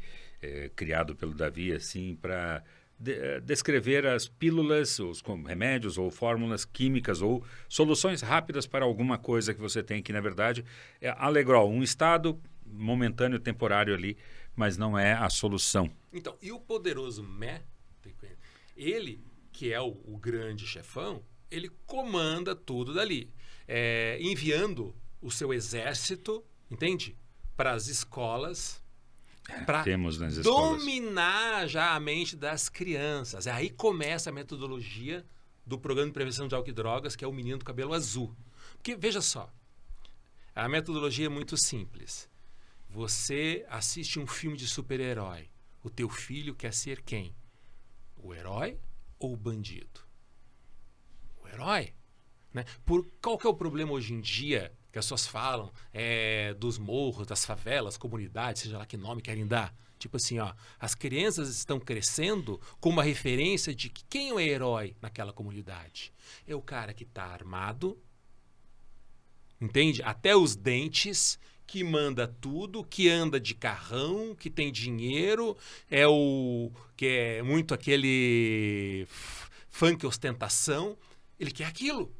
criado pelo Davi, assim, para descrever as pílulas, os remédios ou fórmulas químicas ou soluções rápidas para alguma coisa que você tem, que na verdade é Alegrol, um estado momentâneo, temporário ali, mas não é a solução. Então, e o poderoso Mé, ele, que é o grande chefão, ele comanda tudo dali, enviando o seu exército, entende? Para as escolas, para dominar já a mente das crianças. Aí começa a metodologia do Programa de Prevenção de Álcool e Drogas, que é o Menino do Cabelo Azul. Porque, veja só, a metodologia é muito simples. Você assiste um filme de super-herói. O teu filho quer ser quem? O herói ou o bandido? O herói. Né? Qual que é o problema hoje em dia que as pessoas falam dos morros, das favelas, comunidades, seja lá que nome querem dar? Tipo assim, as crianças estão crescendo com uma referência de que quem é o herói naquela comunidade? É o cara que está armado, entende? Até os dentes, que manda tudo, que anda de carrão, que tem dinheiro, que é muito aquele funk ostentação. Ele quer aquilo.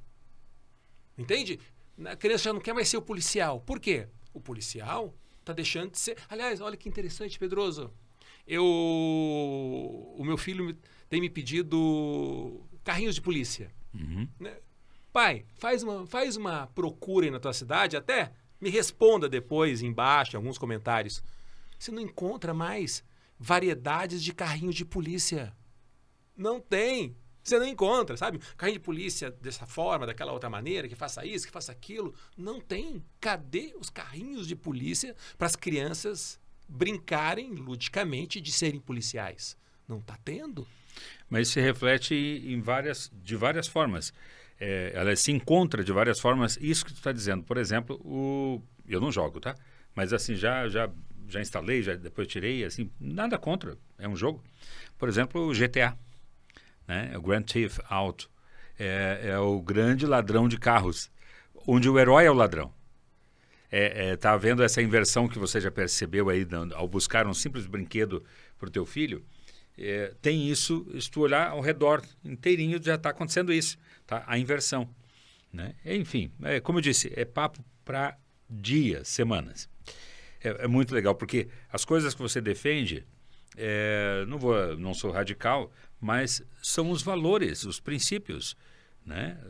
Entende? A criança já não quer mais ser o policial. Por quê? O policial está deixando de ser... Aliás, olha que interessante, Pedroso. O meu filho tem me pedido carrinhos de polícia. Uhum. Né? Pai, faz uma procura aí na tua cidade, até me responda depois, embaixo, em alguns comentários. Você não encontra mais variedades de carrinhos de polícia. Não tem. Você não encontra, sabe? Carrinho de polícia dessa forma, daquela outra maneira, que faça isso, que faça aquilo. Não tem. Cadê os carrinhos de polícia para as crianças brincarem ludicamente de serem policiais? Não está tendo. Mas isso se reflete de várias formas. Ela se encontra de várias formas. Isso que tu está dizendo. Por exemplo, eu não jogo, tá? Mas assim, já instalei, depois tirei, assim, nada contra. É um jogo. Por exemplo, o GTA. Né? O Grand Theft Auto é o grande ladrão de carros, onde o herói é o ladrão. Tá havendo essa inversão que você já percebeu aí ao buscar um simples brinquedo para o teu filho. Tem isso, se tu olhar ao redor inteirinho já está acontecendo isso, tá? A inversão, né? Enfim, como eu disse, é papo para dias, semanas. É muito legal, porque as coisas que você defende, não sou radical, mas são os valores, os princípios, né?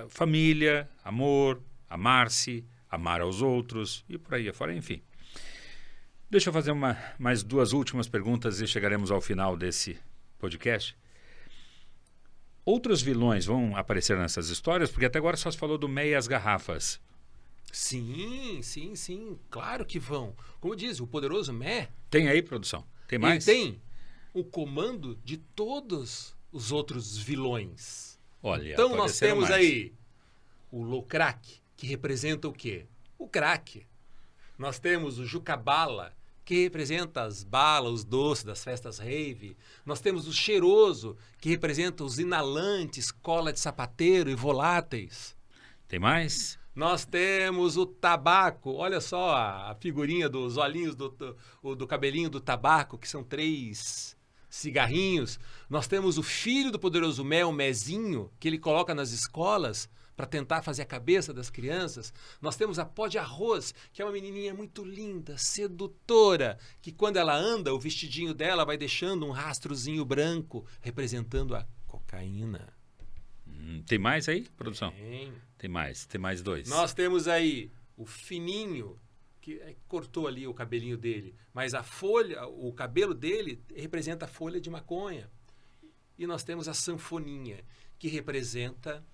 Família, amor, amar-se, amar aos outros e por aí afora, enfim. Deixa eu fazer mais duas últimas perguntas e chegaremos ao final desse podcast. Outros vilões vão aparecer nessas histórias? Porque até agora só se falou do Mé e as garrafas. Sim, claro que vão. Como diz, o poderoso Mé... Tem aí, produção? Tem mais? Ele tem o comando de todos os outros vilões. Olha, então nós temos aí o Locrack, que representa o quê? O crack. Nós temos o Jucabala, que representa as balas, os doces das festas rave. Nós temos o Cheiroso, que representa os inalantes, cola de sapateiro e voláteis. Tem mais? Nós temos o tabaco, olha só a figurinha dos olhinhos do cabelinho do tabaco, que são 3 cigarrinhos. Nós temos o filho do poderoso Mé, o Mezinho, que ele coloca nas escolas para tentar fazer a cabeça das crianças. Nós temos a Pó de Arroz, que é uma menininha muito linda, sedutora, que quando ela anda, o vestidinho dela vai deixando um rastrozinho branco, representando a cocaína. Tem mais aí, produção? Tem mais 2. Nós temos aí o Fininho, que cortou ali o cabelinho dele, mas o cabelo dele representa a folha de maconha. E nós temos a Sanfoninha, que representa,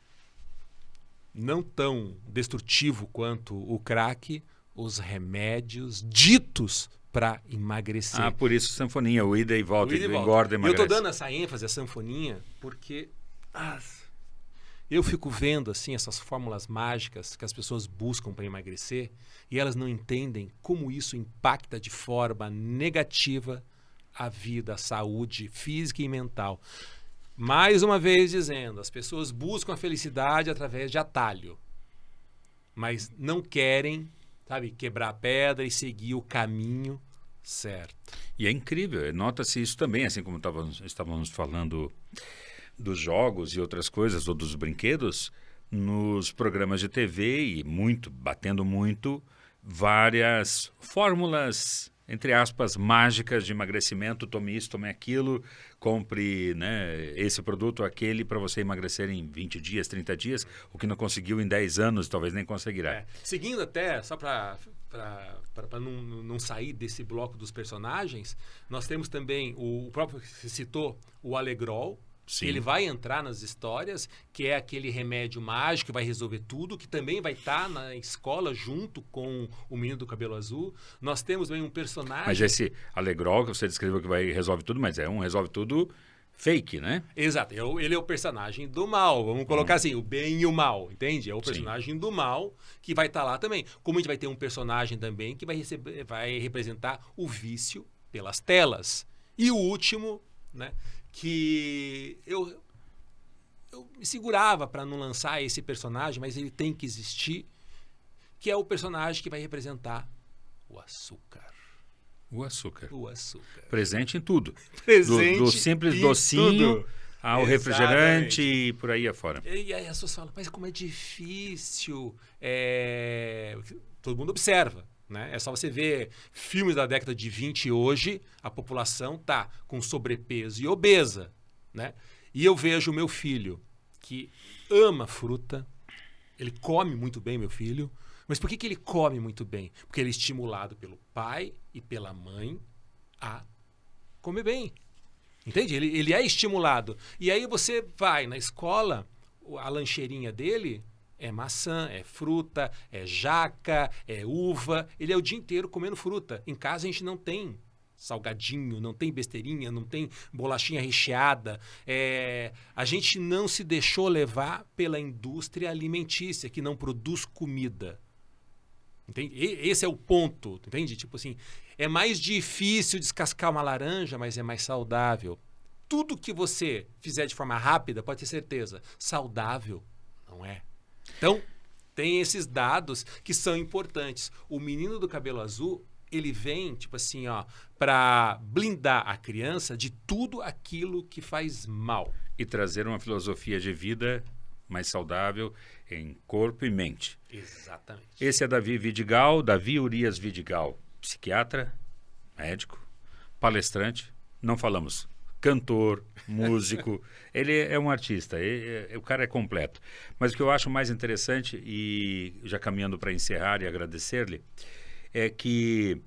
não tão destrutivo quanto o crack, os remédios ditos para emagrecer. Ah, por isso sanfoninha, o ida e volta, engorda e Eu emagrece. estou dando essa ênfase à sanfoninha porque eu fico vendo assim essas fórmulas mágicas que as pessoas buscam para emagrecer e elas não entendem como isso impacta de forma negativa a vida, a saúde física e mental. Mais uma vez dizendo, as pessoas buscam a felicidade através de atalho, mas não querem, sabe, quebrar a pedra e seguir o caminho certo. E é incrível, nota-se isso também, assim como estávamos falando dos jogos e outras coisas, ou dos brinquedos, nos programas de TV e batendo muito, várias fórmulas, entre aspas, mágicas de emagrecimento, tome isso, tome aquilo, compre, né, esse produto, aquele, para você emagrecer em 20 dias, 30 dias, o que não conseguiu em 10 anos, talvez nem conseguirá. Seguindo até, só para não sair desse bloco dos personagens, nós temos também, o próprio que você citou, o Alegrol. Sim. Ele vai entrar nas histórias, que é aquele remédio mágico que vai resolver tudo, que também vai estar na escola junto com o menino do cabelo azul. Nós temos também um personagem... Mas esse Alegrol que você descreveu que resolve tudo, mas resolve tudo fake, né? Exato. Ele é o personagem do mal. Vamos colocar assim, o bem e o mal, entende? É o personagem do mal que vai estar lá também. Como a gente vai ter um personagem também que vai representar o vício pelas telas. E o último, né? Que eu me segurava para não lançar esse personagem, mas ele tem que existir, que é o personagem que vai representar o açúcar. O açúcar. O açúcar. Presente em tudo. Presente do simples docinho tudo. ao refrigerante e por aí afora. E aí as pessoas falam, mas como é difícil. Todo mundo observa. Né? É só você ver filmes da década de 20 hoje, a população está com sobrepeso e obesa. Né? E eu vejo o meu filho, que ama fruta, ele come muito bem, meu filho. Mas por que ele come muito bem? Porque ele é estimulado pelo pai e pela mãe a comer bem. Entende? Ele é estimulado. E aí você vai na escola, a lancheirinha dele... É maçã, é fruta, é jaca, é uva. Ele é o dia inteiro comendo fruta. Em casa a gente não tem salgadinho, não tem besteirinha, não tem bolachinha recheada. A gente não se deixou levar pela indústria alimentícia, que não produz comida. Entende? Esse é o ponto, entende? Tipo assim, é mais difícil descascar uma laranja, mas é mais saudável. Tudo que você fizer de forma rápida, pode ter certeza, saudável não é. Então, tem esses dados que são importantes. O menino do cabelo azul, ele vem, tipo assim, para blindar a criança de tudo aquilo que faz mal. E trazer uma filosofia de vida mais saudável em corpo e mente. Exatamente. Esse é Davi Urias Vidigal, psiquiatra, médico, palestrante, não falamos cantor, músico, ele é um artista, o cara é completo. Mas o que eu acho mais interessante, e já caminhando para encerrar e agradecer-lhe, é que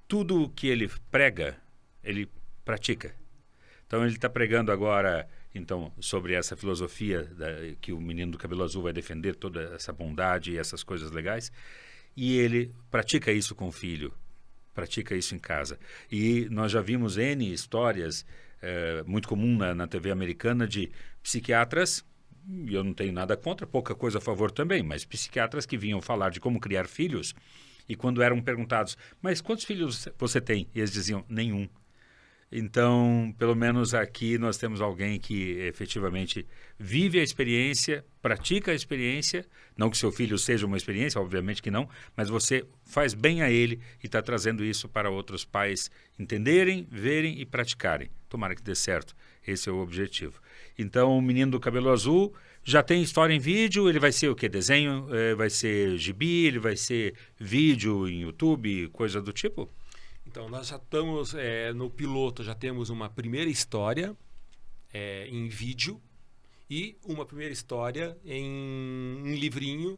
tudo que ele prega, ele pratica. Então ele está pregando agora sobre essa filosofia que o menino do cabelo azul vai defender, toda essa bondade e essas coisas legais, e ele pratica isso com o filho, pratica isso em casa. E nós já vimos N histórias muito comum na TV americana de psiquiatras, e eu não tenho nada contra, pouca coisa a favor também, mas psiquiatras que vinham falar de como criar filhos, e quando eram perguntados, mas quantos filhos você tem? E eles diziam, nenhum. Então, pelo menos aqui nós temos alguém que efetivamente vive a experiência, pratica a experiência, não que seu filho seja uma experiência, obviamente que não, mas você faz bem a ele e está trazendo isso para outros pais entenderem, verem e praticarem. Tomara que dê certo, esse é o objetivo. Então, o menino do cabelo azul já tem história em vídeo, ele vai ser o quê? Desenho? Vai ser gibi? Ele vai ser vídeo em YouTube, coisa do tipo? Então, nós já estamos no piloto, já temos uma primeira história em vídeo e uma primeira história em livrinho.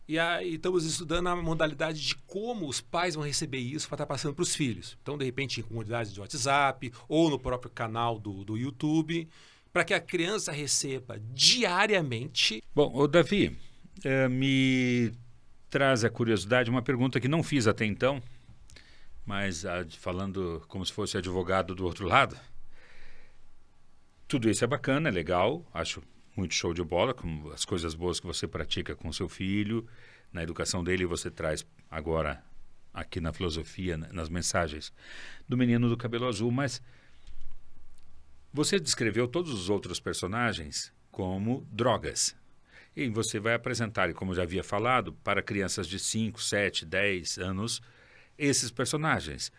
E aí estamos estudando a modalidade de como os pais vão receber isso para estar passando para os filhos. Então, de repente, em comunidades de WhatsApp ou no próprio canal do YouTube, para que a criança receba diariamente. Bom, ô Davi, me traz a curiosidade, uma pergunta que não fiz até então. mas falando como se fosse advogado do outro lado, tudo isso é bacana, é legal, acho muito show de bola, como as coisas boas que você pratica com seu filho, na educação dele você traz agora aqui na filosofia, nas mensagens do menino do cabelo azul, mas você descreveu todos os outros personagens como drogas. E você vai apresentar, e como já havia falado, para crianças de 5, 7, 10 anos, esses personagens.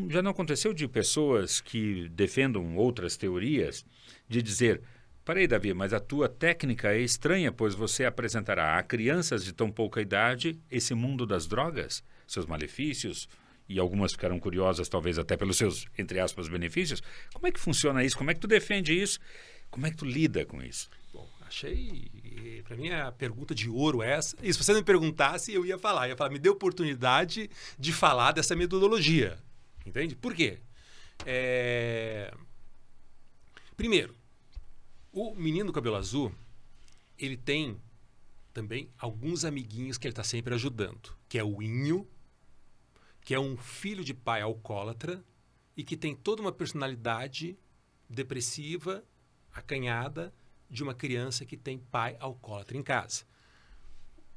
Já não aconteceu de pessoas que defendam outras teorias, de dizer, parei, Davi, mas a tua técnica é estranha, pois você apresentará a crianças de tão pouca idade esse mundo das drogas, seus malefícios, e algumas ficaram curiosas, talvez até pelos seus, entre aspas, benefícios. Como é que funciona isso? Como é que tu defende isso? Como é que tu lida com isso? Bom, achei, para mim, a pergunta de ouro essa. E se você não me perguntasse, eu ia falar, me dê oportunidade de falar dessa metodologia. Entende? Por quê? Primeiro, o menino do cabelo azul, ele tem também alguns amiguinhos que ele está sempre ajudando, que é o Inho, que é um filho de pai alcoólatra e que tem toda uma personalidade depressiva, acanhada, de uma criança que tem pai alcoólatra em casa.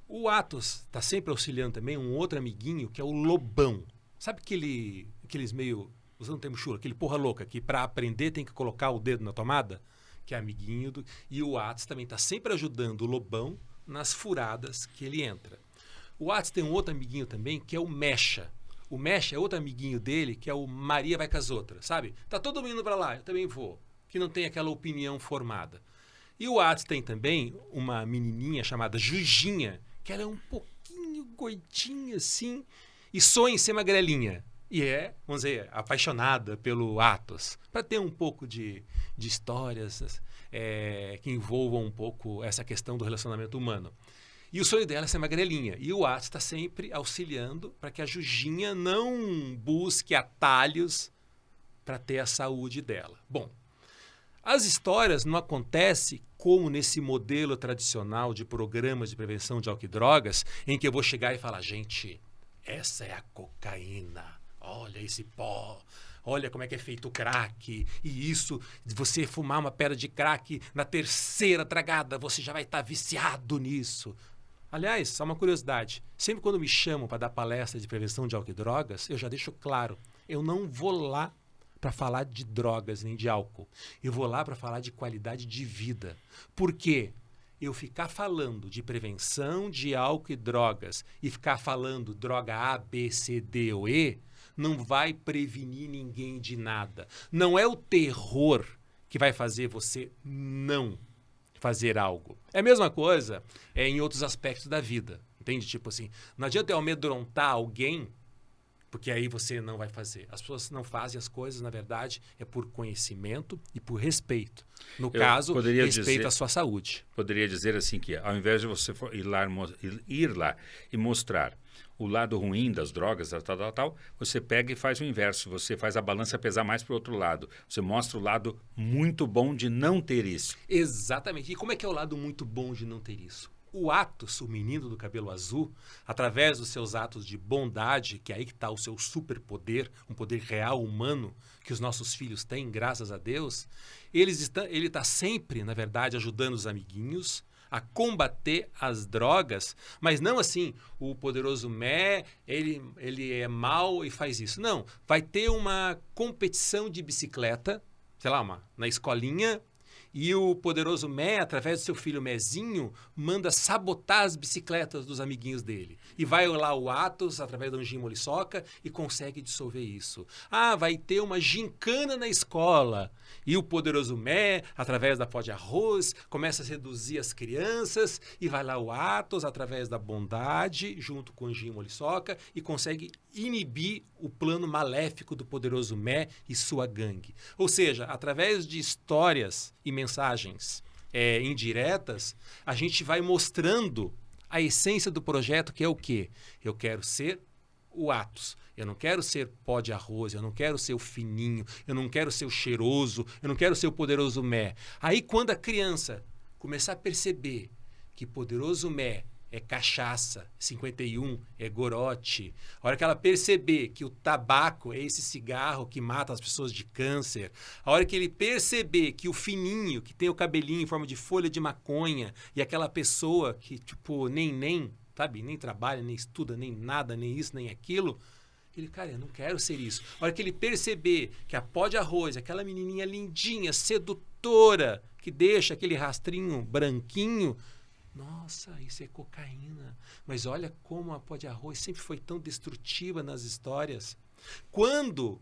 O Atos está sempre auxiliando também um outro amiguinho, que é o Lobão. Sabe aqueles meio, usando o termo chulo, aquele porra louca, que para aprender tem que colocar o dedo na tomada? Que é amiguinho do... E o Atos também está sempre ajudando o Lobão nas furadas que ele entra. O Atos tem um outro amiguinho também, que é o Mecha. O Mecha é outro amiguinho dele, que é o Maria vai com as outras, sabe? Tá todo mundo indo para lá, eu também vou. Que não tem aquela opinião formada. E o Atos tem também uma menininha chamada Jujinha, que ela é um pouquinho gordinha assim, e sonha em ser magrelinha. E é, vamos dizer, apaixonada pelo Atos. Para ter um pouco de histórias que envolvam um pouco essa questão do relacionamento humano. E o sonho dela é ser magrelinha. E o Atos está sempre auxiliando para que a Jujinha não busque atalhos para ter a saúde dela. Bom, as histórias não acontecem como nesse modelo tradicional de programas de prevenção de álcool e drogas, em que eu vou chegar e falar, gente, essa é a cocaína, olha esse pó, olha como é que é feito o crack, e isso, você fumar uma pedra de crack, na terceira tragada você já vai estar viciado nisso. Aliás, só uma curiosidade, sempre quando me chamam para dar palestra de prevenção de álcool e drogas, eu já deixo claro, eu não vou lá para falar de drogas nem de álcool. Eu vou lá para falar de qualidade de vida. Por quê? Eu ficar falando de prevenção de álcool e drogas e ficar falando droga A, B, C, D ou E, não vai prevenir ninguém de nada. Não é o terror que vai fazer você não fazer algo. É a mesma coisa em outros aspectos da vida. Entende? Tipo assim, não adianta eu amedrontar alguém, porque aí você não vai fazer. As pessoas não fazem as coisas, na verdade, é por conhecimento e por respeito. No caso, respeito à sua saúde. Poderia dizer assim que, ao invés de você ir lá e mostrar o lado ruim das drogas, tal, você pega e faz o inverso. Você faz a balança pesar mais para o outro lado. Você mostra o lado muito bom de não ter isso. Exatamente. E como é que é o lado muito bom de não ter isso? O Atos, o menino do cabelo azul, através dos seus atos de bondade, que é aí que está o seu superpoder, um poder real, humano, que os nossos filhos têm, graças a Deus, ele está sempre, na verdade, ajudando os amiguinhos a combater as drogas, mas não assim, o poderoso Mé, ele é mau e faz isso. Não, vai ter uma competição de bicicleta, sei lá, na escolinha, e o poderoso Mé, através do seu filho Mezinho, manda sabotar as bicicletas dos amiguinhos dele. E vai lá o Atos, através do Anjinho Moliçoca, e consegue dissolver isso. Ah, vai ter uma gincana na escola. E o poderoso Mé, através da pó de arroz, começa a seduzir as crianças. E vai lá o Atos, através da bondade, junto com o Anjinho Moliçoca, e consegue inibir o plano maléfico do poderoso Mé e sua gangue. Ou seja, através de histórias e mensagens indiretas, a gente vai mostrando a essência do projeto, que é o quê? Eu quero ser o Atos. Eu não quero ser pó de arroz, eu não quero ser o fininho, eu não quero ser o cheiroso, eu não quero ser o poderoso Mé. Aí, quando a criança começar a perceber que poderoso Mé é cachaça, 51 é gorote. A hora que ela perceber que o tabaco é esse cigarro que mata as pessoas de câncer, a hora que ele perceber que o fininho, que tem o cabelinho em forma de folha de maconha, e aquela pessoa que, tipo, sabe, nem trabalha, nem estuda, nem nada, nem isso, nem aquilo, ele, cara, eu não quero ser isso. A hora que ele perceber que a pó de arroz, aquela menininha lindinha, sedutora, que deixa aquele rastrinho branquinho, nossa, isso é cocaína. Mas olha como a pó de arroz sempre foi tão destrutiva nas histórias. Quando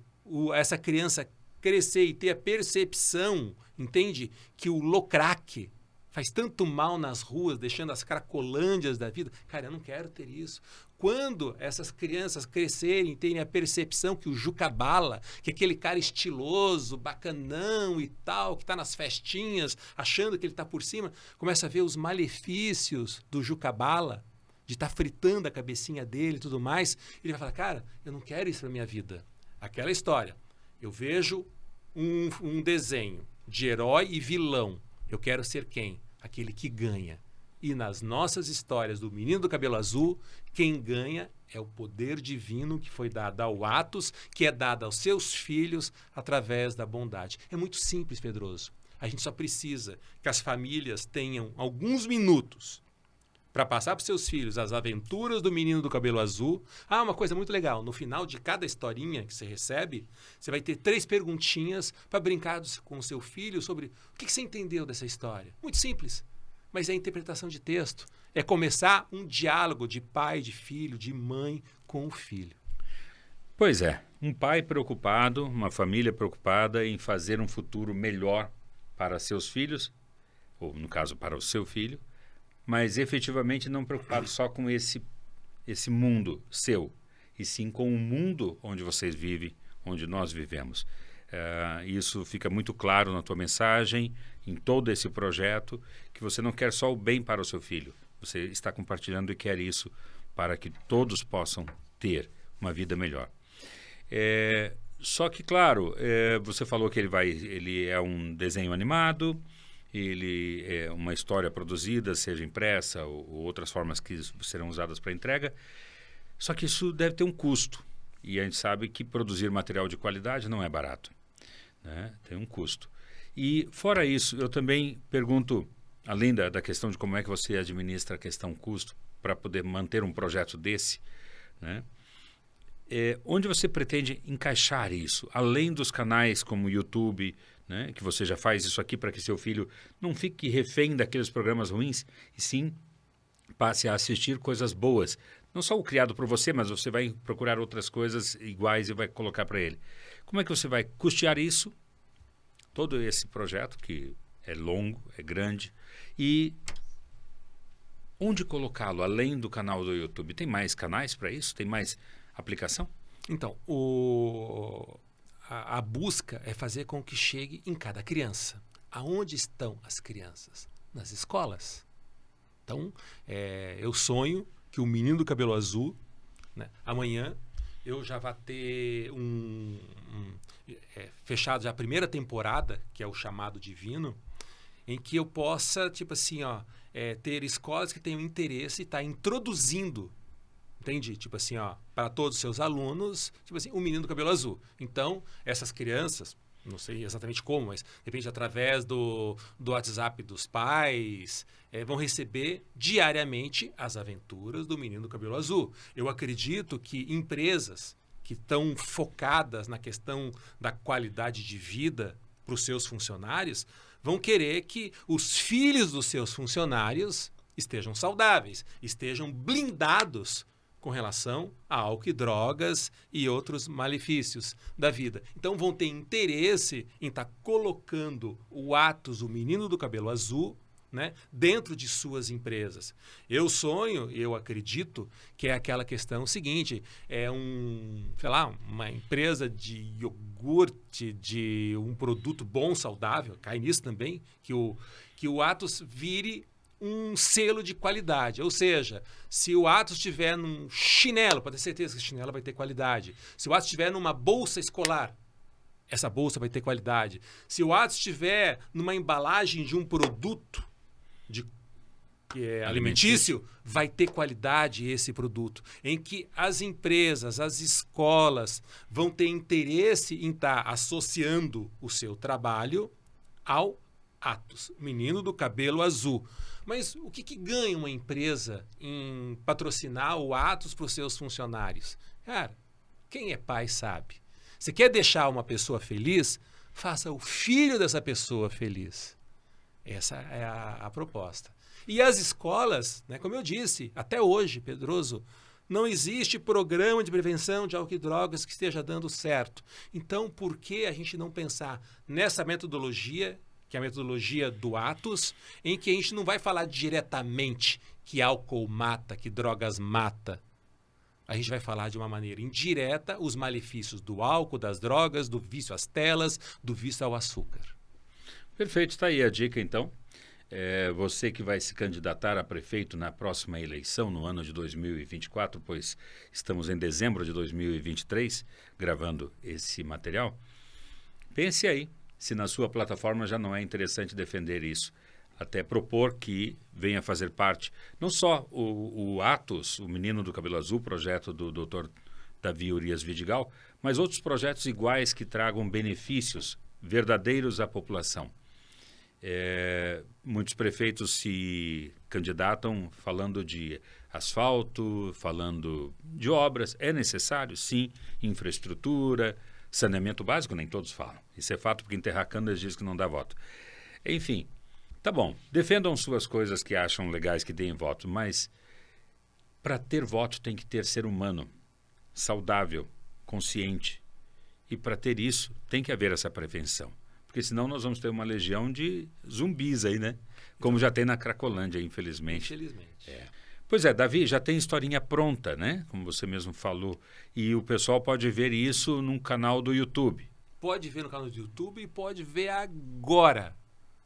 essa criança crescer e ter a percepção, entende, que o locrack faz tanto mal nas ruas, deixando as cracolândias da vida, cara, eu não quero ter isso. Quando essas crianças crescerem e terem a percepção que o Juca Bala, que é aquele cara estiloso, bacanão e tal, que está nas festinhas, achando que ele está por cima, começa a ver os malefícios do Juca Bala, de estar fritando a cabecinha dele e tudo mais, ele vai falar, cara, eu não quero isso para minha vida. Aquela história, eu vejo um desenho de herói e vilão, eu quero ser quem? Aquele que ganha. E nas nossas histórias do Menino do Cabelo Azul, quem ganha é o poder divino que foi dado ao Atos, que é dado aos seus filhos através da bondade. É muito simples, Pedroso. A gente só precisa que as famílias tenham alguns minutos para passar para os seus filhos as aventuras do Menino do Cabelo Azul. Ah, uma coisa muito legal. No final de cada historinha que você recebe, você vai ter 3 perguntinhas para brincar com o seu filho sobre o que você entendeu dessa história. Muito simples. Mas é a interpretação de texto. É começar um diálogo de pai, de filho, de mãe com o filho. Pois é, um pai preocupado, uma família preocupada em fazer um futuro melhor para seus filhos, ou no caso para o seu filho, mas efetivamente não preocupado só com esse mundo seu, e sim com o mundo onde vocês vivem, onde nós vivemos. Isso fica muito claro na tua mensagem, em todo esse projeto, que você não quer só o bem para o seu filho. Você está compartilhando e quer isso para que todos possam ter uma vida melhor. Só que, claro, você falou que ele é um desenho animado, ele é uma história produzida, seja impressa ou outras formas que serão usadas para entrega. Só que isso deve ter um custo. E a gente sabe que produzir material de qualidade não é barato, né? Tem um custo. E, fora isso, eu também pergunto, além da questão de como é que você administra a questão custo para poder manter um projeto desse, né? Onde você pretende encaixar isso? Além dos canais como o YouTube, né? Que você já faz isso aqui para que seu filho não fique refém daqueles programas ruins, e sim passe a assistir coisas boas. Não só o criado por você, mas você vai procurar outras coisas iguais e vai colocar para ele. Como é que você vai custear isso? Todo esse projeto, que é longo, é grande, e onde colocá-lo, além do canal do YouTube? Tem mais canais para isso? Tem mais aplicação? Então, a busca é fazer com que chegue em cada criança. Aonde estão as crianças? Nas escolas. Então, eu sonho que o Menino do Cabelo Azul, né, amanhã eu já vá ter fechado já a primeira temporada, que é o Chamado Divino, em que eu possa, tipo assim, ter escolas que tenham interesse e estar introduzindo, entende? Tipo assim, para todos os seus alunos, tipo assim, o Menino do Cabelo Azul. Então, essas crianças, não sei exatamente como, mas de repente através do WhatsApp dos pais, vão receber diariamente as aventuras do Menino do Cabelo Azul. Eu acredito que empresas que estão focadas na questão da qualidade de vida para os seus funcionários vão querer que os filhos dos seus funcionários estejam saudáveis, estejam blindados com relação a álcool e drogas e outros malefícios da vida. Então vão ter interesse em estar colocando o Atos, o Menino do Cabelo Azul, né, dentro de suas empresas. Eu sonho, eu acredito que é aquela questão seguinte, uma empresa de iogurte, de um produto bom, saudável, cai nisso também, que o Atos vire um selo de qualidade. Ou seja, se o Atos estiver num chinelo, pode ter certeza que esse chinelo vai ter qualidade. Se o Atos estiver numa bolsa escolar, essa bolsa vai ter qualidade. Se o Atos estiver numa embalagem de um produto de que é alimentício, vai ter qualidade esse produto, em que as empresas, as escolas vão ter interesse em estar associando o seu trabalho ao Athos, menino do cabelo azul. Mas o que ganha uma empresa em patrocinar o Athos para os seus funcionários? Cara, quem é pai sabe. Você quer deixar uma pessoa feliz? Faça o filho dessa pessoa feliz. Essa é a proposta. E as escolas, né, como eu disse, até hoje, Pedroso, não existe programa de prevenção de álcool e drogas que esteja dando certo. Então, por que a gente não pensar nessa metodologia, que é a metodologia do Athos, em que a gente não vai falar diretamente que álcool mata, que drogas mata. A gente vai falar de uma maneira indireta os malefícios do álcool, das drogas, do vício às telas, do vício ao açúcar. Perfeito, está aí a dica então. Você que vai se candidatar a prefeito na próxima eleição, no ano de 2024, pois estamos em dezembro de 2023, gravando esse material, pense aí se na sua plataforma já não é interessante defender isso. Até propor que venha fazer parte, não só o Athos, o Menino do Cabelo Azul, projeto do Dr. Davi Urias Vidigal, mas outros projetos iguais que tragam benefícios verdadeiros à população. Muitos prefeitos se candidatam falando de asfalto, falando de obras. É necessário, sim, infraestrutura, saneamento básico, nem todos falam. Isso é fato porque enterrar câmeras diz que não dá voto. Enfim, tá bom, defendam suas coisas que acham legais que deem voto, mas para ter voto tem que ter ser humano, saudável, consciente. E para ter isso tem que haver essa prevenção. Porque senão nós vamos ter uma legião de zumbis aí, né? Como já tem na Cracolândia, infelizmente. Pois é, Davi, já tem historinha pronta, né? Como você mesmo falou. E o pessoal pode ver isso num canal do YouTube. Pode ver no canal do YouTube e pode ver agora.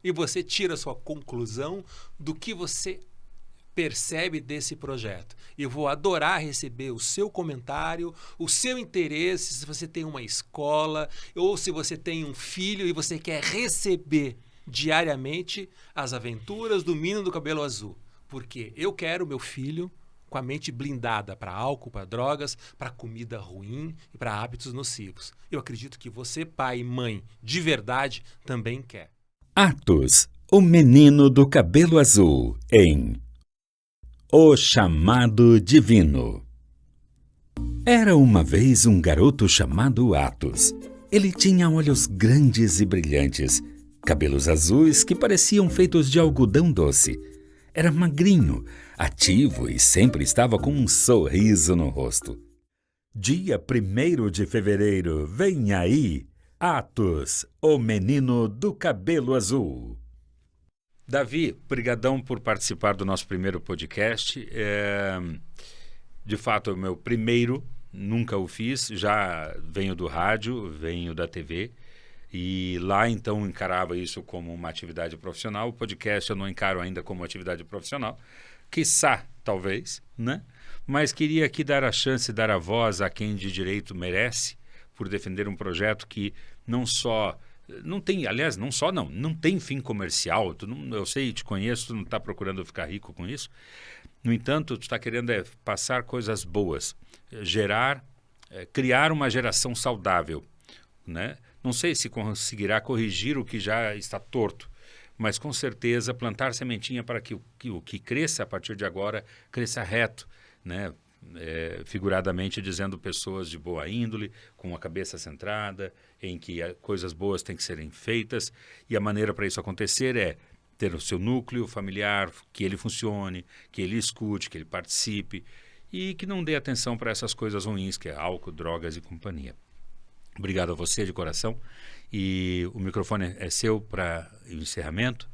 E você tira a sua conclusão do que você percebe desse projeto. Eu vou adorar receber o seu comentário, o seu interesse, se você tem uma escola ou se você tem um filho e você quer receber diariamente as aventuras do Menino do Cabelo Azul. Porque eu quero meu filho com a mente blindada para álcool, para drogas, para comida ruim e para hábitos nocivos. Eu acredito que você, pai e mãe, de verdade, também quer. Athos, o Menino do Cabelo Azul, em O Chamado Divino. Era uma vez um garoto chamado Athos. Ele tinha olhos grandes e brilhantes, cabelos azuis que pareciam feitos de algodão doce. Era magrinho, ativo e sempre estava com um sorriso no rosto. Dia 1º de fevereiro, vem aí, Athos, o Menino do Cabelo Azul. Davi, brigadão por participar do nosso primeiro podcast. De fato, é o meu primeiro, nunca o fiz, já venho do rádio, venho da TV, e lá então encarava isso como uma atividade profissional. O podcast eu não encaro ainda como atividade profissional, quiçá, talvez, né? Mas queria aqui dar a chance, dar a voz a quem de direito merece, por defender um projeto que não só... Não tem, aliás, não tem fim comercial. Eu sei, te conheço, tu não está procurando ficar rico com isso. No entanto, tu está querendo passar coisas boas, criar uma geração saudável, né? Não sei se conseguirá corrigir o que já está torto, mas com certeza plantar sementinha para que o que cresça a partir de agora cresça reto, né? Figuradamente dizendo, pessoas de boa índole, com a cabeça centrada, em que coisas boas têm que serem feitas, e a maneira para isso acontecer é ter o seu núcleo familiar, que ele funcione, que ele escute, que ele participe e que não dê atenção para essas coisas ruins, que é álcool, drogas e companhia. Obrigado a você de coração, e o microfone é seu para o encerramento.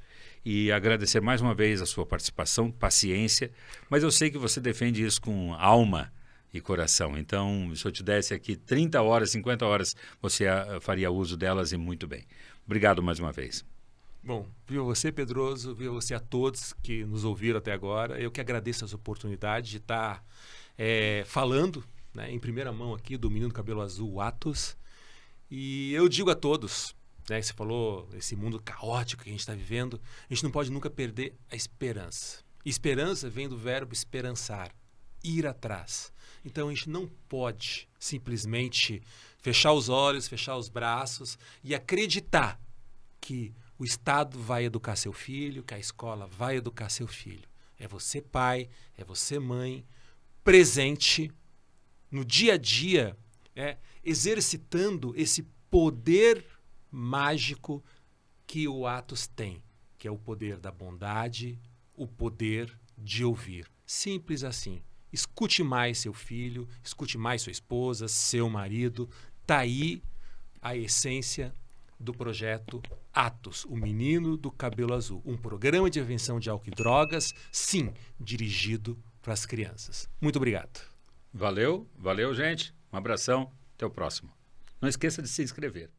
E agradecer mais uma vez a sua participação, paciência, mas eu sei que você defende isso com alma e coração. Então, se eu te desse aqui 30 horas, 50 horas, você faria uso delas e muito bem. Obrigado mais uma vez. Bom, viu você, Pedroso, viu você a todos que nos ouviram até agora. Eu que agradeço essa oportunidade de estar falando, né, em primeira mão aqui do Menino do Cabelo Azul, Athos. E eu digo a todos... né, você falou, esse mundo caótico que a gente está vivendo, a gente não pode nunca perder a esperança. Esperança vem do verbo esperançar, ir atrás. Então a gente não pode simplesmente fechar os olhos, fechar os braços e acreditar que o Estado vai educar seu filho, que a escola vai educar seu filho. É você pai, é você mãe, presente no dia a dia, exercitando esse poder mágico que o Atos tem, que é o poder da bondade, o poder de ouvir. Simples assim. Escute mais seu filho, escute mais sua esposa, seu marido. Está aí a essência do projeto Atos, o Menino do Cabelo Azul. Um programa de prevenção de álcool e drogas, sim, dirigido para as crianças. Muito obrigado. Valeu, gente. Um abração. Até o próximo. Não esqueça de se inscrever.